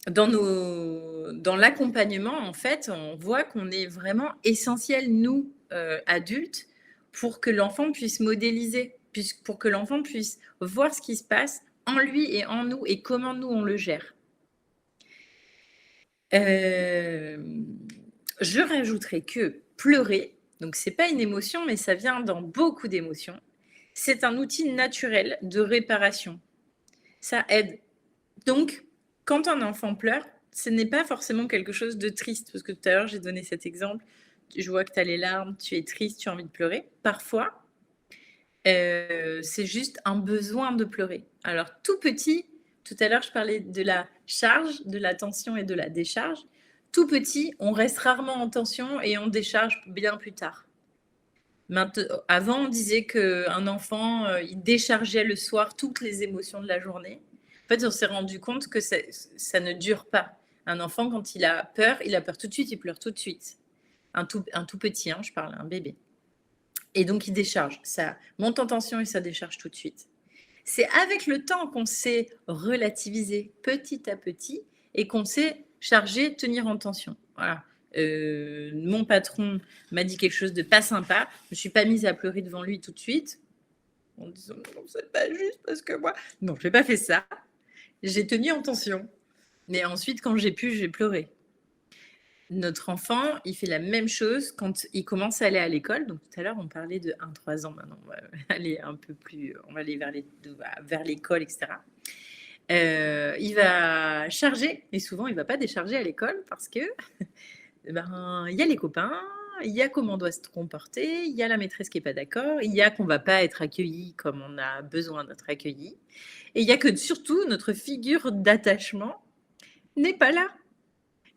[SPEAKER 2] dans l'accompagnement. En fait, on voit qu'on est vraiment essentiel, nous, adultes, pour que l'enfant puisse modéliser, pour que l'enfant puisse voir ce qui se passe en lui et en nous et comment nous, on le gère. Je rajouterais que pleurer, donc c'est pas une émotion, mais ça vient dans beaucoup d'émotions, c'est un outil naturel de réparation. Ça aide. Donc, quand un enfant pleure, ce n'est pas forcément quelque chose de triste, parce que tout à l'heure, j'ai donné cet exemple. Je vois que tu as les larmes, tu es triste, tu as envie de pleurer. Parfois, c'est juste un besoin de pleurer. Alors, tout petit, tout à l'heure, je parlais de la charge, de la tension et de la décharge. Tout petit, on reste rarement en tension et on décharge bien plus tard. Avant, on disait qu'un enfant, il déchargeait le soir toutes les émotions de la journée. En fait, on s'est rendu compte que ça ne dure pas. Un enfant, quand il a peur tout de suite, il pleure tout de suite. Un tout petit, hein, je parle, un bébé. Et donc, il décharge. Ça monte en tension et ça décharge tout de suite. C'est avec le temps qu'on s'est relativisé petit à petit et qu'on s'est chargé, tenir en tension. Voilà. Mon patron m'a dit quelque chose de pas sympa. Je me suis pas mise à pleurer devant lui tout de suite en disant non, c'est pas juste parce que moi. Non, je n'ai pas fait ça. J'ai tenu en tension. Mais ensuite, quand j'ai pu, j'ai pleuré. Notre enfant, il fait la même chose quand il commence à aller à l'école. Donc tout à l'heure, on parlait de 1-3 ans. Maintenant, on va aller un peu plus, on va aller vers l'école, etc. Il va charger, et souvent, il ne va pas décharger à l'école parce que il y a les copains, il y a comment on doit se comporter, il y a la maîtresse qui n'est pas d'accord, il y a qu'on ne va pas être accueilli comme on a besoin d'être accueilli, et il y a que surtout notre figure d'attachement n'est pas là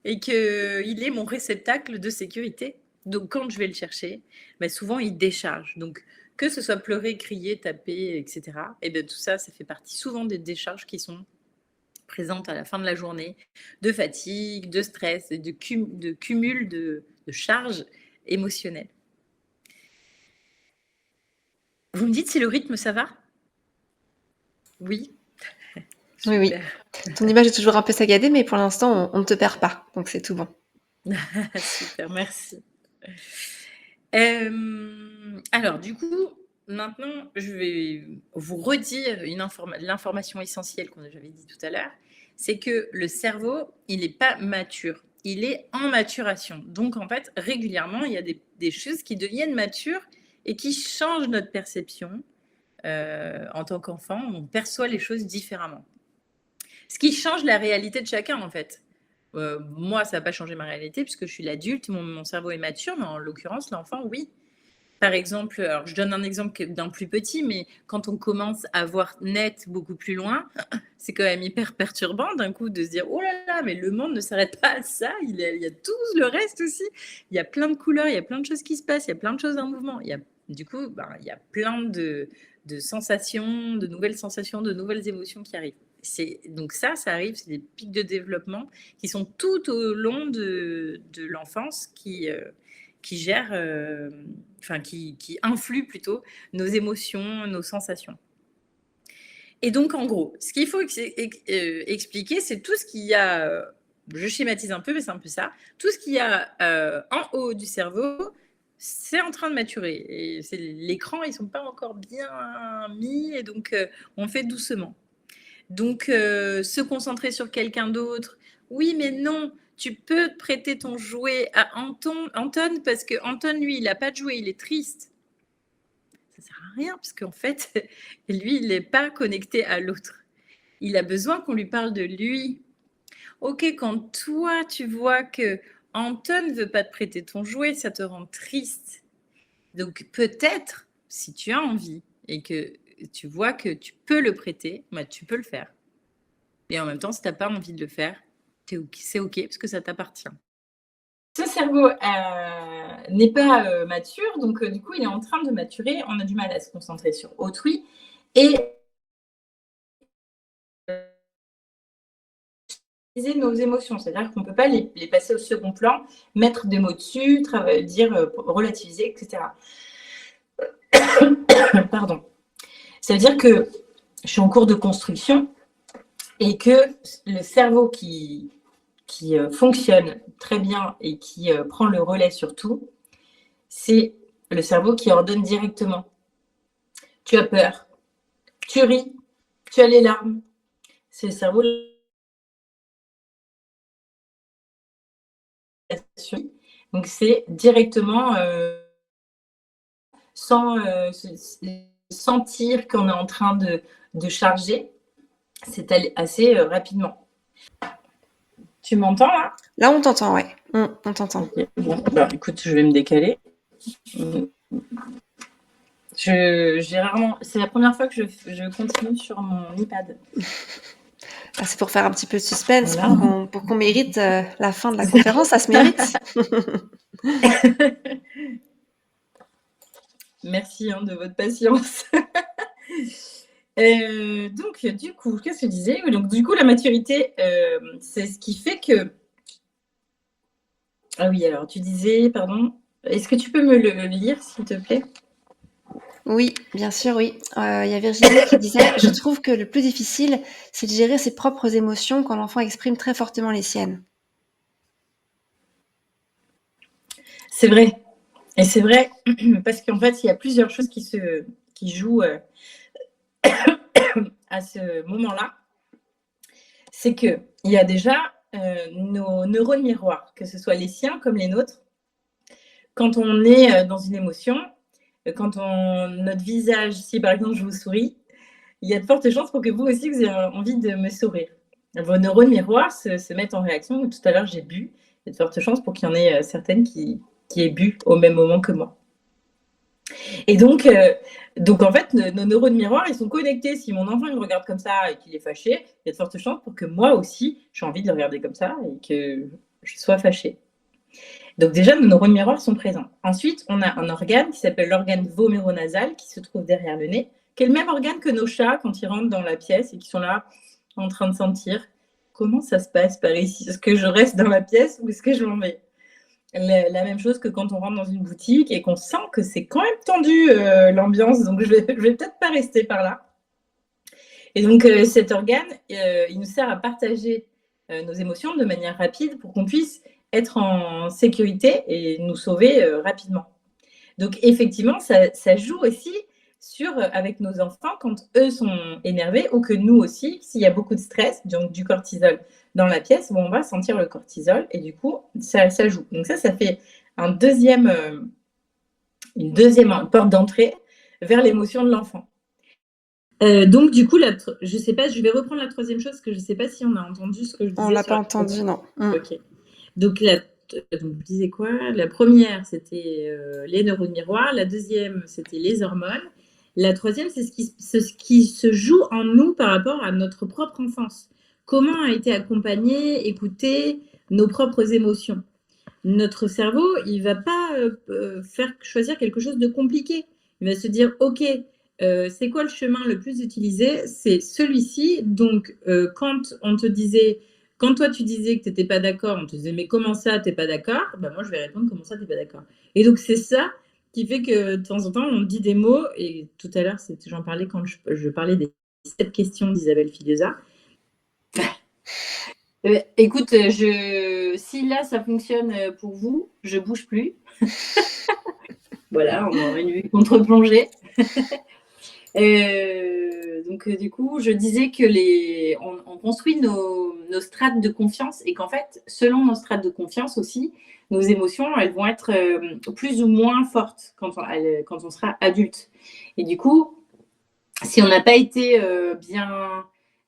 [SPEAKER 2] et qu'il est mon réceptacle de sécurité. Donc quand je vais le chercher, souvent il décharge. Donc que ce soit pleurer, crier, taper, etc., et bien tout ça, ça fait partie souvent des décharges qui sont présentes à la fin de la journée, de fatigue, de stress, de cumul de charges émotionnelles. Vous me dites si le rythme, ça va? Oui.
[SPEAKER 1] Oui, oui. Ton image est toujours un peu saccadée, mais pour l'instant, on ne te perd pas. Donc, c'est tout bon.
[SPEAKER 2] Super, merci. Alors, du coup, maintenant, je vais vous redire l'information essentielle qu'on j'avais dit tout à l'heure. C'est que le cerveau, il n'est pas mature. Il est en maturation. Donc, en fait, régulièrement, il y a des choses qui deviennent matures et qui changent notre perception. En tant qu'enfant, on perçoit les choses différemment. Ce qui change la réalité de chacun, en fait. Moi, ça n'a pas changé ma réalité puisque je suis l'adulte, mon cerveau est mature, mais en l'occurrence, l'enfant, oui. Par exemple, alors je donne un exemple d'un plus petit, mais quand on commence à voir net beaucoup plus loin, c'est quand même hyper perturbant d'un coup de se dire oh là là, mais le monde ne s'arrête pas à ça, il y a tout le reste aussi. Il y a plein de couleurs, il y a plein de choses qui se passent, il y a plein de choses en mouvement. Du coup, il y a plein de sensations, de nouvelles émotions qui arrivent. Donc ça arrive, c'est des pics de développement qui sont tout au long de l'enfance qui gèrent, qui influent plutôt nos émotions, nos sensations. Et donc, en gros, ce qu'il faut expliquer, c'est tout ce qu'il y a, je schématise un peu, mais c'est un peu ça, tout ce qu'il y a en haut du cerveau, c'est en train de maturer. Et l'écran, ils ne sont pas encore bien mis, et donc on fait doucement. Donc, se concentrer sur quelqu'un d'autre, oui, mais non, tu peux prêter ton jouet à Anton parce que Anton, lui, il n'a pas de jouet, il est triste. Ça ne sert à rien, parce qu'en fait, lui, il n'est pas connecté à l'autre. Il a besoin qu'on lui parle de lui. Ok, quand toi, tu vois que Anton ne veut pas te prêter ton jouet, ça te rend triste. Donc, peut-être, si tu as envie et que tu vois que tu peux le prêter, tu peux le faire. Et en même temps, si tu n'as pas envie de le faire, c'est OK parce que ça t'appartient. Ce cerveau n'est pas mature, donc du coup, il est en train de maturer. On a du mal à se concentrer sur autrui et nos émotions. C'est-à-dire qu'on ne peut pas les passer au second plan, mettre des mots dessus, dire relativiser, etc. Pardon. Ça veut dire que je suis en cours de construction et que le cerveau qui fonctionne très bien et qui prend le relais sur tout, c'est le cerveau qui ordonne directement. Tu as peur, tu ris, tu as les larmes. C'est le cerveau. Donc c'est directement sans sentir qu'on est en train de charger, c'est assez rapidement. Tu m'entends là?
[SPEAKER 1] Là, on t'entend, ouais. On t'entend.
[SPEAKER 2] Okay. Bon, écoute, je vais me décaler. J'ai rarement. C'est la première fois que je continue sur mon iPad.
[SPEAKER 1] C'est pour faire un petit peu de suspense, voilà. pour qu'on mérite la fin de la conférence, ça se mérite.
[SPEAKER 2] Merci de votre patience. Donc, du coup, qu'est-ce que je disais? Donc, du coup, la maturité, c'est ce qui fait que... Ah oui, alors, tu disais, pardon, est-ce que tu peux me le lire, s'il te plaît?
[SPEAKER 1] Oui, bien sûr, oui. Il y a Virginie qui disait « Je trouve que le plus difficile, c'est de gérer ses propres émotions quand l'enfant exprime très fortement les siennes. »
[SPEAKER 2] C'est vrai. Et c'est vrai, parce qu'en fait, il y a plusieurs choses qui jouent à ce moment-là. C'est qu'il y a déjà nos neurones miroirs, que ce soit les siens comme les nôtres. Quand on est dans une émotion, quand notre visage, si par exemple je vous souris, il y a de fortes chances pour que vous aussi, vous ayez envie de me sourire. Vos neurones miroirs se mettent en réaction. Tout à l'heure, j'ai bu. Il y a de fortes chances pour qu'il y en ait certaines qui aient bu au même moment que moi. Et donc en fait, nos neurones miroirs, ils sont connectés. Si mon enfant il me regarde comme ça et qu'il est fâché, il y a de fortes chances pour que moi aussi, j'ai envie de le regarder comme ça et que je sois fâchée. Donc déjà, nos neurones miroirs sont présents. Ensuite, on a un organe qui s'appelle l'organe voméronasal qui se trouve derrière le nez, qui est le même organe que nos chats quand ils rentrent dans la pièce et qui sont là en train de sentir comment ça se passe par ici. Est-ce que je reste dans la pièce ou est-ce que je m'en vais? La même chose que quand on rentre dans une boutique et qu'on sent que c'est quand même tendu l'ambiance, donc je vais peut-être pas rester par là. Et donc cet organe, il nous sert à partager nos émotions de manière rapide pour qu'on puisse être en sécurité et nous sauver rapidement. Donc effectivement, ça joue aussi avec nos enfants quand eux sont énervés ou que nous aussi, s'il y a beaucoup de stress, donc du cortisol dans la pièce, on va sentir le cortisol et du coup, ça joue. Donc ça fait une deuxième porte d'entrée vers l'émotion de l'enfant. Donc du coup, je sais pas, je vais reprendre la troisième chose parce que je sais pas si on a entendu ce que je disais.
[SPEAKER 1] On l'a pas entendu, non.
[SPEAKER 2] Ok. Donc la donc je disais quoi? La première, c'était les neurones miroirs. La deuxième, c'était les hormones. La troisième, c'est ce qui se joue en nous par rapport à notre propre enfance. Comment a été accompagné, écouté nos propres émotions. Notre cerveau, il va pas faire choisir quelque chose de compliqué. Il va se dire, ok, c'est quoi le chemin le plus utilisé? C'est celui-ci. Donc, quand toi tu disais que tu n'étais pas d'accord, on te disait mais comment ça t'es pas d'accord? Ben moi je vais répondre comment ça t'es pas d'accord. Et donc c'est ça qui fait que de temps en temps on dit des mots, et tout à l'heure j'en parlais quand je parlais des 7 questions d'Isabelle Filiosa. Écoute, si là ça fonctionne pour vous, je bouge plus. Voilà, on a une vue contre-plongée. Donc du coup, je disais que on construit nos strates de confiance, et qu'en fait, selon nos strates de confiance aussi, nos émotions, elles vont être plus ou moins fortes quand on sera adulte. Et du coup, si on n'a pas été bien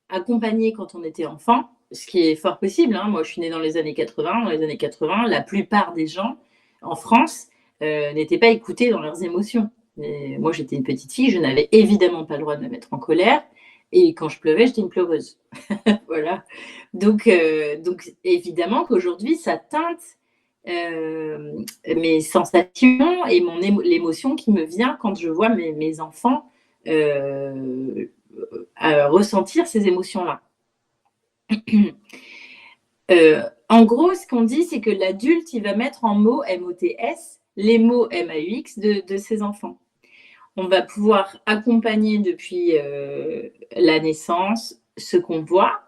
[SPEAKER 2] accompagné quand on était enfant, ce qui est fort possible, hein, moi je suis née dans les années 80, la plupart des gens en France n'étaient pas écoutés dans leurs émotions. Et moi j'étais une petite fille, je n'avais évidemment pas le droit de me mettre en colère, et quand je pleuvais, j'étais une pleureuse. Voilà. Donc évidemment qu'aujourd'hui ça teinte mes sensations et l'émotion qui me vient quand je vois mes enfants à ressentir ces émotions-là. En gros, ce qu'on dit, c'est que l'adulte, il va mettre en mots, M-O-T-S, les mots M-A-U-X de ses enfants. On va pouvoir accompagner depuis la naissance ce qu'on voit,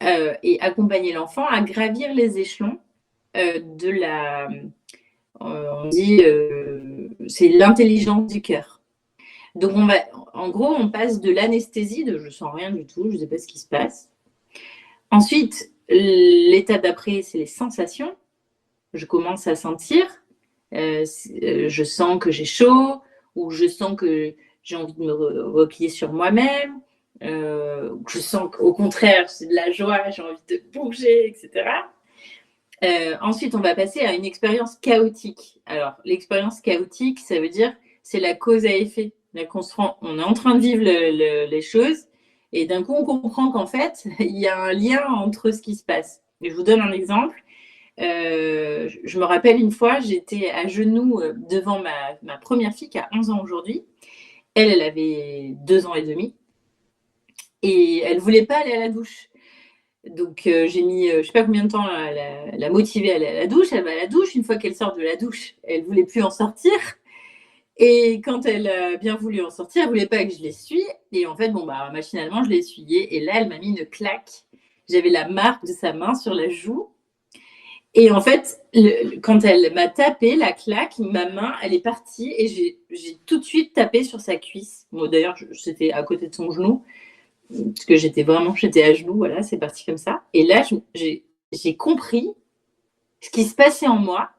[SPEAKER 2] et accompagner l'enfant à gravir les échelons de la... on dit, c'est l'intelligence du cœur. Donc, en gros, on passe de l'anesthésie, de je sens rien du tout, je ne sais pas ce qui se passe. Ensuite, l'étape d'après, c'est les sensations. Je commence à sentir, je sens que j'ai chaud, ou je sens que j'ai envie de me replier sur moi-même, je sens qu'au contraire, c'est de la joie, j'ai envie de bouger, etc. Ensuite, on va passer à une expérience chaotique. Alors, l'expérience chaotique, ça veut dire c'est la cause à effet. On est en train de vivre les choses, et d'un coup, on comprend qu'en fait, il y a un lien entre ce qui se passe. Et je vous donne un exemple. Je me rappelle une fois, j'étais à genoux devant ma première fille qui a 11 ans aujourd'hui. Elle avait 2 ans et demi. Et elle ne voulait pas aller à la douche. Donc, j'ai mis, je ne sais pas combien de temps à la motiver à aller à la douche. Elle va à la douche. Une fois qu'elle sort de la douche, elle ne voulait plus en sortir. Et quand elle a bien voulu en sortir, elle ne voulait pas que je l'essuie. Et en fait, machinalement, je l'ai essuyée. Et là, elle m'a mis une claque. J'avais la marque de sa main sur la joue. Et en fait, quand elle m'a tapé la claque, ma main, elle est partie, et j'ai tout de suite tapé sur sa cuisse. Bon, d'ailleurs, c'était à côté de son genou, parce que j'étais à genoux, voilà, c'est parti comme ça. Et là, j'ai compris ce qui se passait en moi,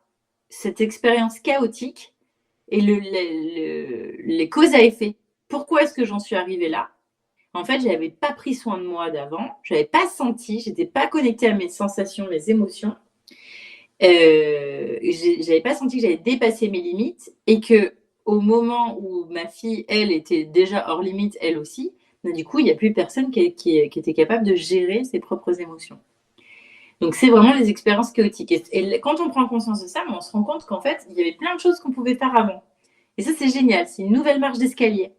[SPEAKER 2] cette expérience chaotique, et les causes à effet. Pourquoi est-ce que j'en suis arrivée là? En fait, je n'avais pas pris soin de moi d'avant, je n'avais pas senti, je n'étais pas connectée à mes sensations, mes émotions. J'avais pas senti que j'avais dépassé mes limites, et que au moment où ma fille, elle, était déjà hors limite, elle aussi, du coup, il n'y a plus personne qui était capable de gérer ses propres émotions. Donc, c'est vraiment les expériences chaotiques. Et quand on prend conscience de ça, on se rend compte qu'en fait, il y avait plein de choses qu'on pouvait faire avant. Et ça, c'est génial. C'est une nouvelle marche d'escalier.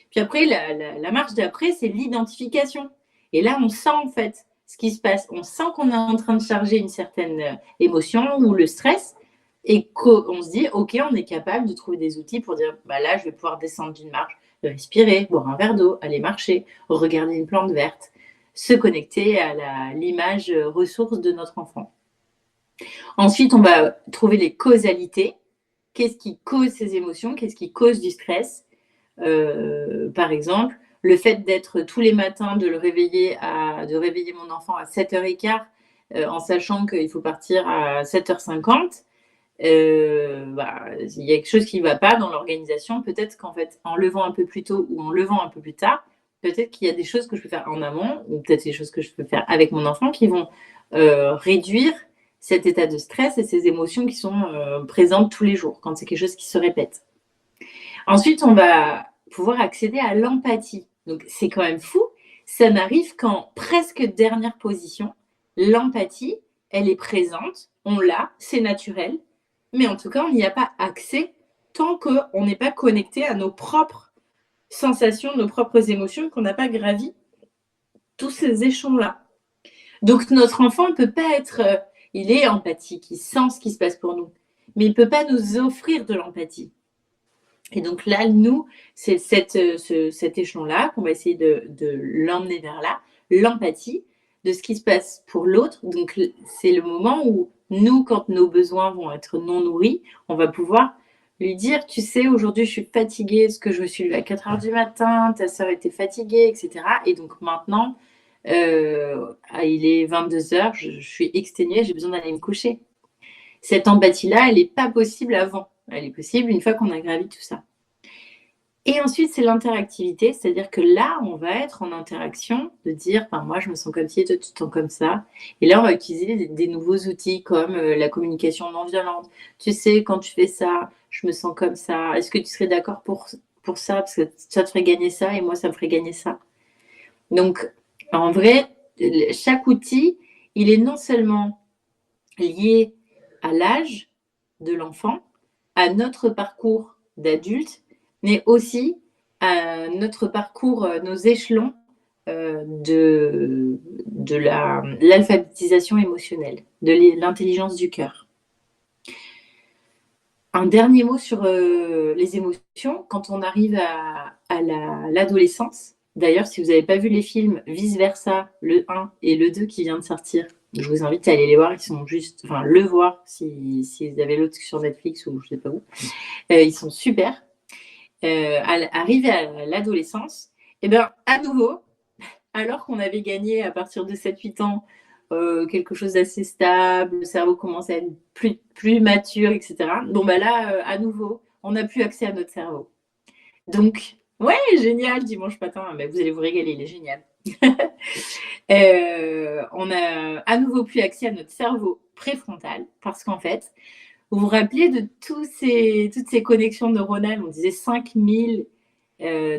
[SPEAKER 2] Puis après, la marche d'après, c'est l'identification. Et là, on sent en fait ce qui se passe. On sent qu'on est en train de charger une certaine émotion ou le stress, et qu'on se dit, OK, on est capable de trouver des outils pour dire, là, je vais pouvoir descendre d'une marche, respirer, boire un verre d'eau, aller marcher, regarder une plante verte, se connecter à l'image ressource de notre enfant. Ensuite, on va trouver les causalités. Qu'est-ce qui cause ces émotions? Qu'est-ce qui cause du stress? Par exemple, le fait d'être tous les matins, de réveiller mon enfant à 7h15, en sachant qu'il faut partir à 7h50, il y a quelque chose qui ne va pas dans l'organisation. Peut-être qu'en fait, en levant un peu plus tôt ou en levant un peu plus tard, peut-être qu'il y a des choses que je peux faire en amont, ou peut-être des choses que je peux faire avec mon enfant qui vont réduire cet état de stress et ces émotions qui sont présentes tous les jours, quand c'est quelque chose qui se répète. Ensuite, on va pouvoir accéder à l'empathie. Donc, c'est quand même fou. Ça n'arrive qu'en presque dernière position. L'empathie, elle est présente, on l'a, c'est naturel. Mais en tout cas, on n'y a pas accès tant qu'on n'est pas connecté à nos propres sensations, nos propres émotions, qu'on n'a pas gravi tous ces échelons-là. Donc, notre enfant ne peut pas être... il est empathique, il sent ce qui se passe pour nous. Mais il ne peut pas nous offrir de l'empathie. Et donc là, nous, c'est cet échelon-là qu'on va essayer de l'emmener vers là, l'empathie de ce qui se passe pour l'autre. Donc, c'est le moment où nous, quand nos besoins vont être non nourris, on va pouvoir lui dire, tu sais, aujourd'hui, je suis fatiguée, parce que je me suis levée à 4 heures du matin, ta soeur était fatiguée, etc. Et donc maintenant, il est 22 heures, je suis exténuée, j'ai besoin d'aller me coucher. Cette empathie-là, elle n'est pas possible avant. Elle est possible une fois qu'on a gravi tout ça. Et ensuite, c'est l'interactivité, c'est-à-dire que là, on va être en interaction, de dire, moi, je me sens comme ci, toi, tu te sens comme ça. Et là, on va utiliser des nouveaux outils comme la communication non violente. Tu sais, quand tu fais ça, je me sens comme ça. Est-ce que tu serais d'accord pour ça? Parce que ça te ferait gagner ça et moi, ça me ferait gagner ça. Donc, en vrai, chaque outil, il est non seulement lié à l'âge de l'enfant, à notre parcours d'adulte, mais aussi à notre parcours, nos échelons de l'alphabétisation émotionnelle, de l'intelligence du cœur. Un dernier mot sur les émotions. Quand on arrive à l'adolescence, d'ailleurs, si vous n'avez pas vu les films Vice Versa, le 1 et le 2 qui vient de sortir, je vous invite à aller les voir. Ils sont juste, le voir si vous avez l'autre sur Netflix ou je ne sais pas où. Ils sont super. Arrivé à l'adolescence, et bien, à nouveau, alors qu'on avait gagné à partir de 7-8 ans quelque chose d'assez stable, le cerveau commence à être plus mature, etc. Bon, là, à nouveau, on n'a plus accès à notre cerveau. Donc, ouais, génial, dimanche matin, mais vous allez vous régaler, il est génial. On n'a à nouveau plus accès à notre cerveau préfrontal parce qu'en fait, vous vous rappelez de toutes ces connexions neuronales, on disait 5000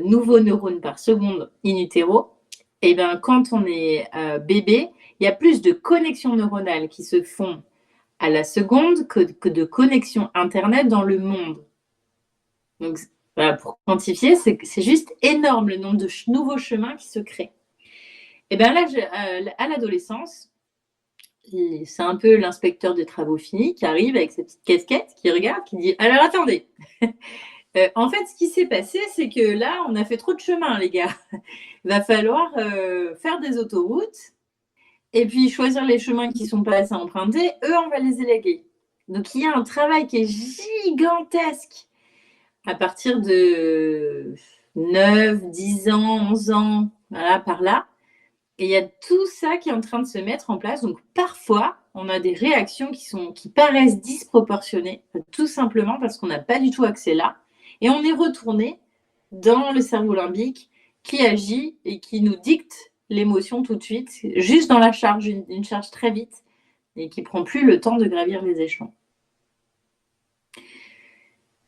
[SPEAKER 2] nouveaux neurones par seconde in utero. Et bien, quand on est bébé, il y a plus de connexions neuronales qui se font à la seconde que de connexions Internet dans le monde. Donc, voilà, pour quantifier, c'est juste énorme le nombre de nouveaux chemins qui se créent. Et bien là, à l'adolescence, c'est un peu l'inspecteur des travaux finis qui arrive avec sa petite casquette, qui regarde, qui dit « Alors, attendez en fait, ce qui s'est passé, c'est que là, on a fait trop de chemin, les gars. Il va falloir faire des autoroutes et puis choisir les chemins qui ne sont pas assez empruntés. Eux, on va les éléguer. » Donc, il y a un travail qui est gigantesque à partir de 9, 10 ans, 11 ans, voilà, par là. Et il y a tout ça qui est en train de se mettre en place. Donc, parfois, on a des réactions qui paraissent disproportionnées, tout simplement parce qu'on n'a pas du tout accès là. Et on est retourné dans le cerveau limbique qui agit et qui nous dicte l'émotion tout de suite, juste dans la charge, une charge très vite, et qui ne prend plus le temps de gravir les échelons.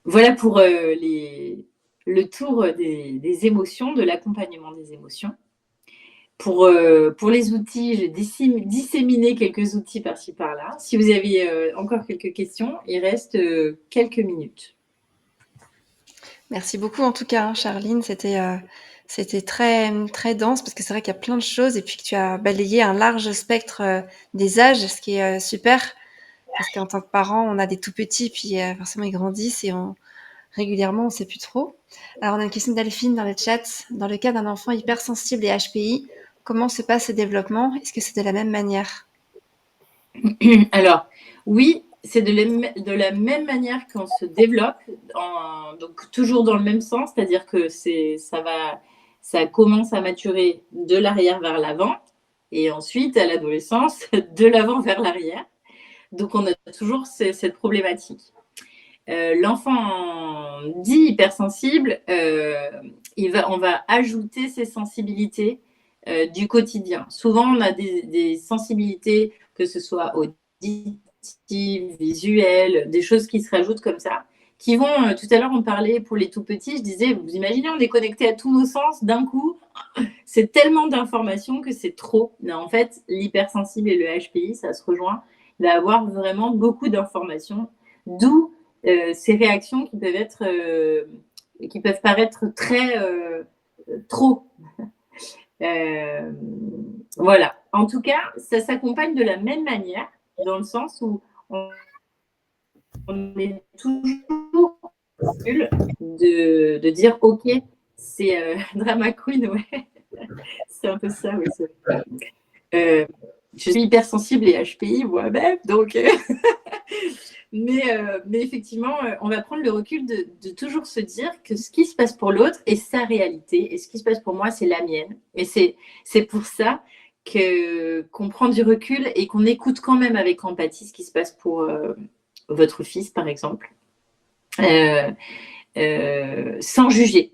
[SPEAKER 2] Voilà pour le tour des émotions, de l'accompagnement des émotions. Pour les outils, j'ai disséminé quelques outils par-ci par-là. Si vous avez encore quelques questions, il reste quelques minutes.
[SPEAKER 1] Merci beaucoup en tout cas, Charline. C'était très, très dense parce que c'est vrai qu'il y a plein de choses et puis que tu as balayé un large spectre des âges, ce qui est super. Parce qu'en tant que parent, on a des tout petits, puis forcément ils grandissent et régulièrement, on ne sait plus trop. Alors, on a une question d'Alphine dans le chat. Dans le cas d'un enfant hypersensible et HPI, comment se passe ce développement? Est-ce que c'est de la même manière?
[SPEAKER 2] Alors, oui, c'est de la même manière qu'on se développe, donc toujours dans le même sens, c'est-à-dire que ça commence à maturer de l'arrière vers l'avant, et ensuite, à l'adolescence, de l'avant vers l'arrière. Donc, on a toujours cette problématique. L'enfant dit hypersensible, on va ajouter ses sensibilités du quotidien. Souvent, on a des sensibilités, que ce soit visuelles, des choses qui se rajoutent comme ça, qui vont, tout à l'heure on parlait pour les tout petits, je disais, vous imaginez, on est connecté à tous nos sens d'un coup, c'est tellement d'informations que c'est trop. Mais en fait, l'hypersensible et le HPI, ça se rejoint, il va avoir vraiment beaucoup d'informations, d'où ces réactions qui peuvent paraître très trop. Voilà. En tout cas, ça s'accompagne de la même manière, dans le sens où on est toujours de dire ok, c'est drama queen, ouais. C'est un peu ça, oui. Je suis hypersensible et HPI moi-même, donc mais effectivement, on va prendre le recul de toujours se dire que ce qui se passe pour l'autre est sa réalité et ce qui se passe pour moi, c'est la mienne. Et c'est pour ça qu'on prend du recul et qu'on écoute quand même avec empathie ce qui se passe pour votre fils, par exemple, sans juger.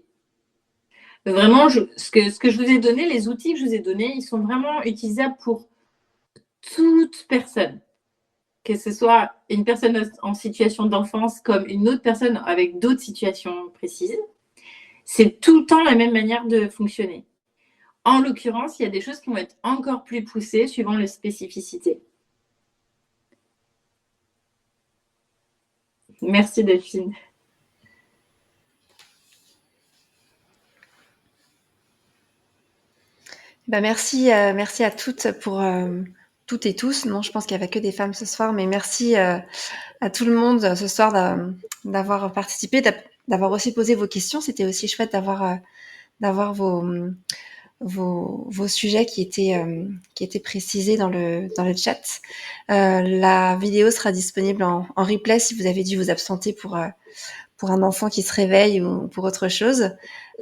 [SPEAKER 2] Vraiment, ce que je vous ai donné, les outils que je vous ai donnés, ils sont vraiment utilisables pour toute personne. Que ce soit une personne en situation d'enfance comme une autre personne avec d'autres situations précises, c'est tout le temps la même manière de fonctionner. En l'occurrence, il y a des choses qui vont être encore plus poussées suivant les spécificités. Merci Delphine.
[SPEAKER 1] Merci à toutes pour toutes et tous. Non, je pense qu'il n'y avait que des femmes ce soir, mais merci à tout le monde ce soir d'avoir participé, d'avoir aussi posé vos questions. C'était aussi chouette d'avoir vos sujets qui étaient précisés dans le chat. La vidéo sera disponible en replay si vous avez dû vous absenter pour un enfant qui se réveille ou pour autre chose.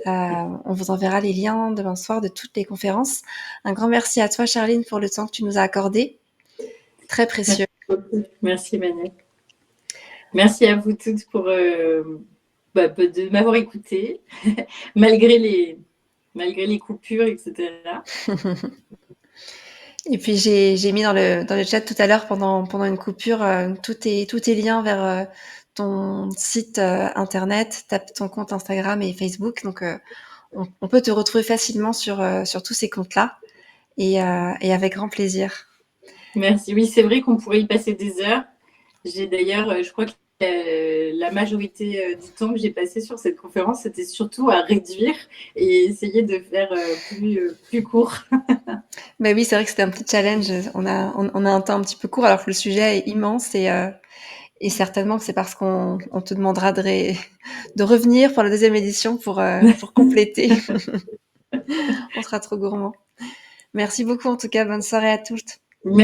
[SPEAKER 1] On vous enverra les liens demain soir de toutes les conférences. Un grand merci à toi, Charline, pour le temps que tu nous as accordé. Très précieux.
[SPEAKER 2] Merci beaucoup. Merci, Manette. Merci à vous toutes pour de m'avoir écouté, malgré les coupures, etc.
[SPEAKER 1] Et puis j'ai mis dans le chat tout à l'heure pendant une coupure tous tes liens vers ton site internet, ton compte Instagram et Facebook. Donc on peut te retrouver facilement sur tous ces comptes-là et avec grand plaisir.
[SPEAKER 2] Merci. Oui, c'est vrai qu'on pourrait y passer des heures. J'ai d'ailleurs, je crois que la majorité du temps que j'ai passé sur cette conférence, c'était surtout à réduire et essayer de faire plus court.
[SPEAKER 1] Mais oui, c'est vrai que c'était un petit challenge. On a un temps un petit peu court alors que le sujet est immense et certainement que c'est parce qu'on te demandera de revenir pour la deuxième édition pour compléter. On sera trop gourmand. Merci beaucoup en tout cas. Bonne soirée à toutes.
[SPEAKER 2] Merci.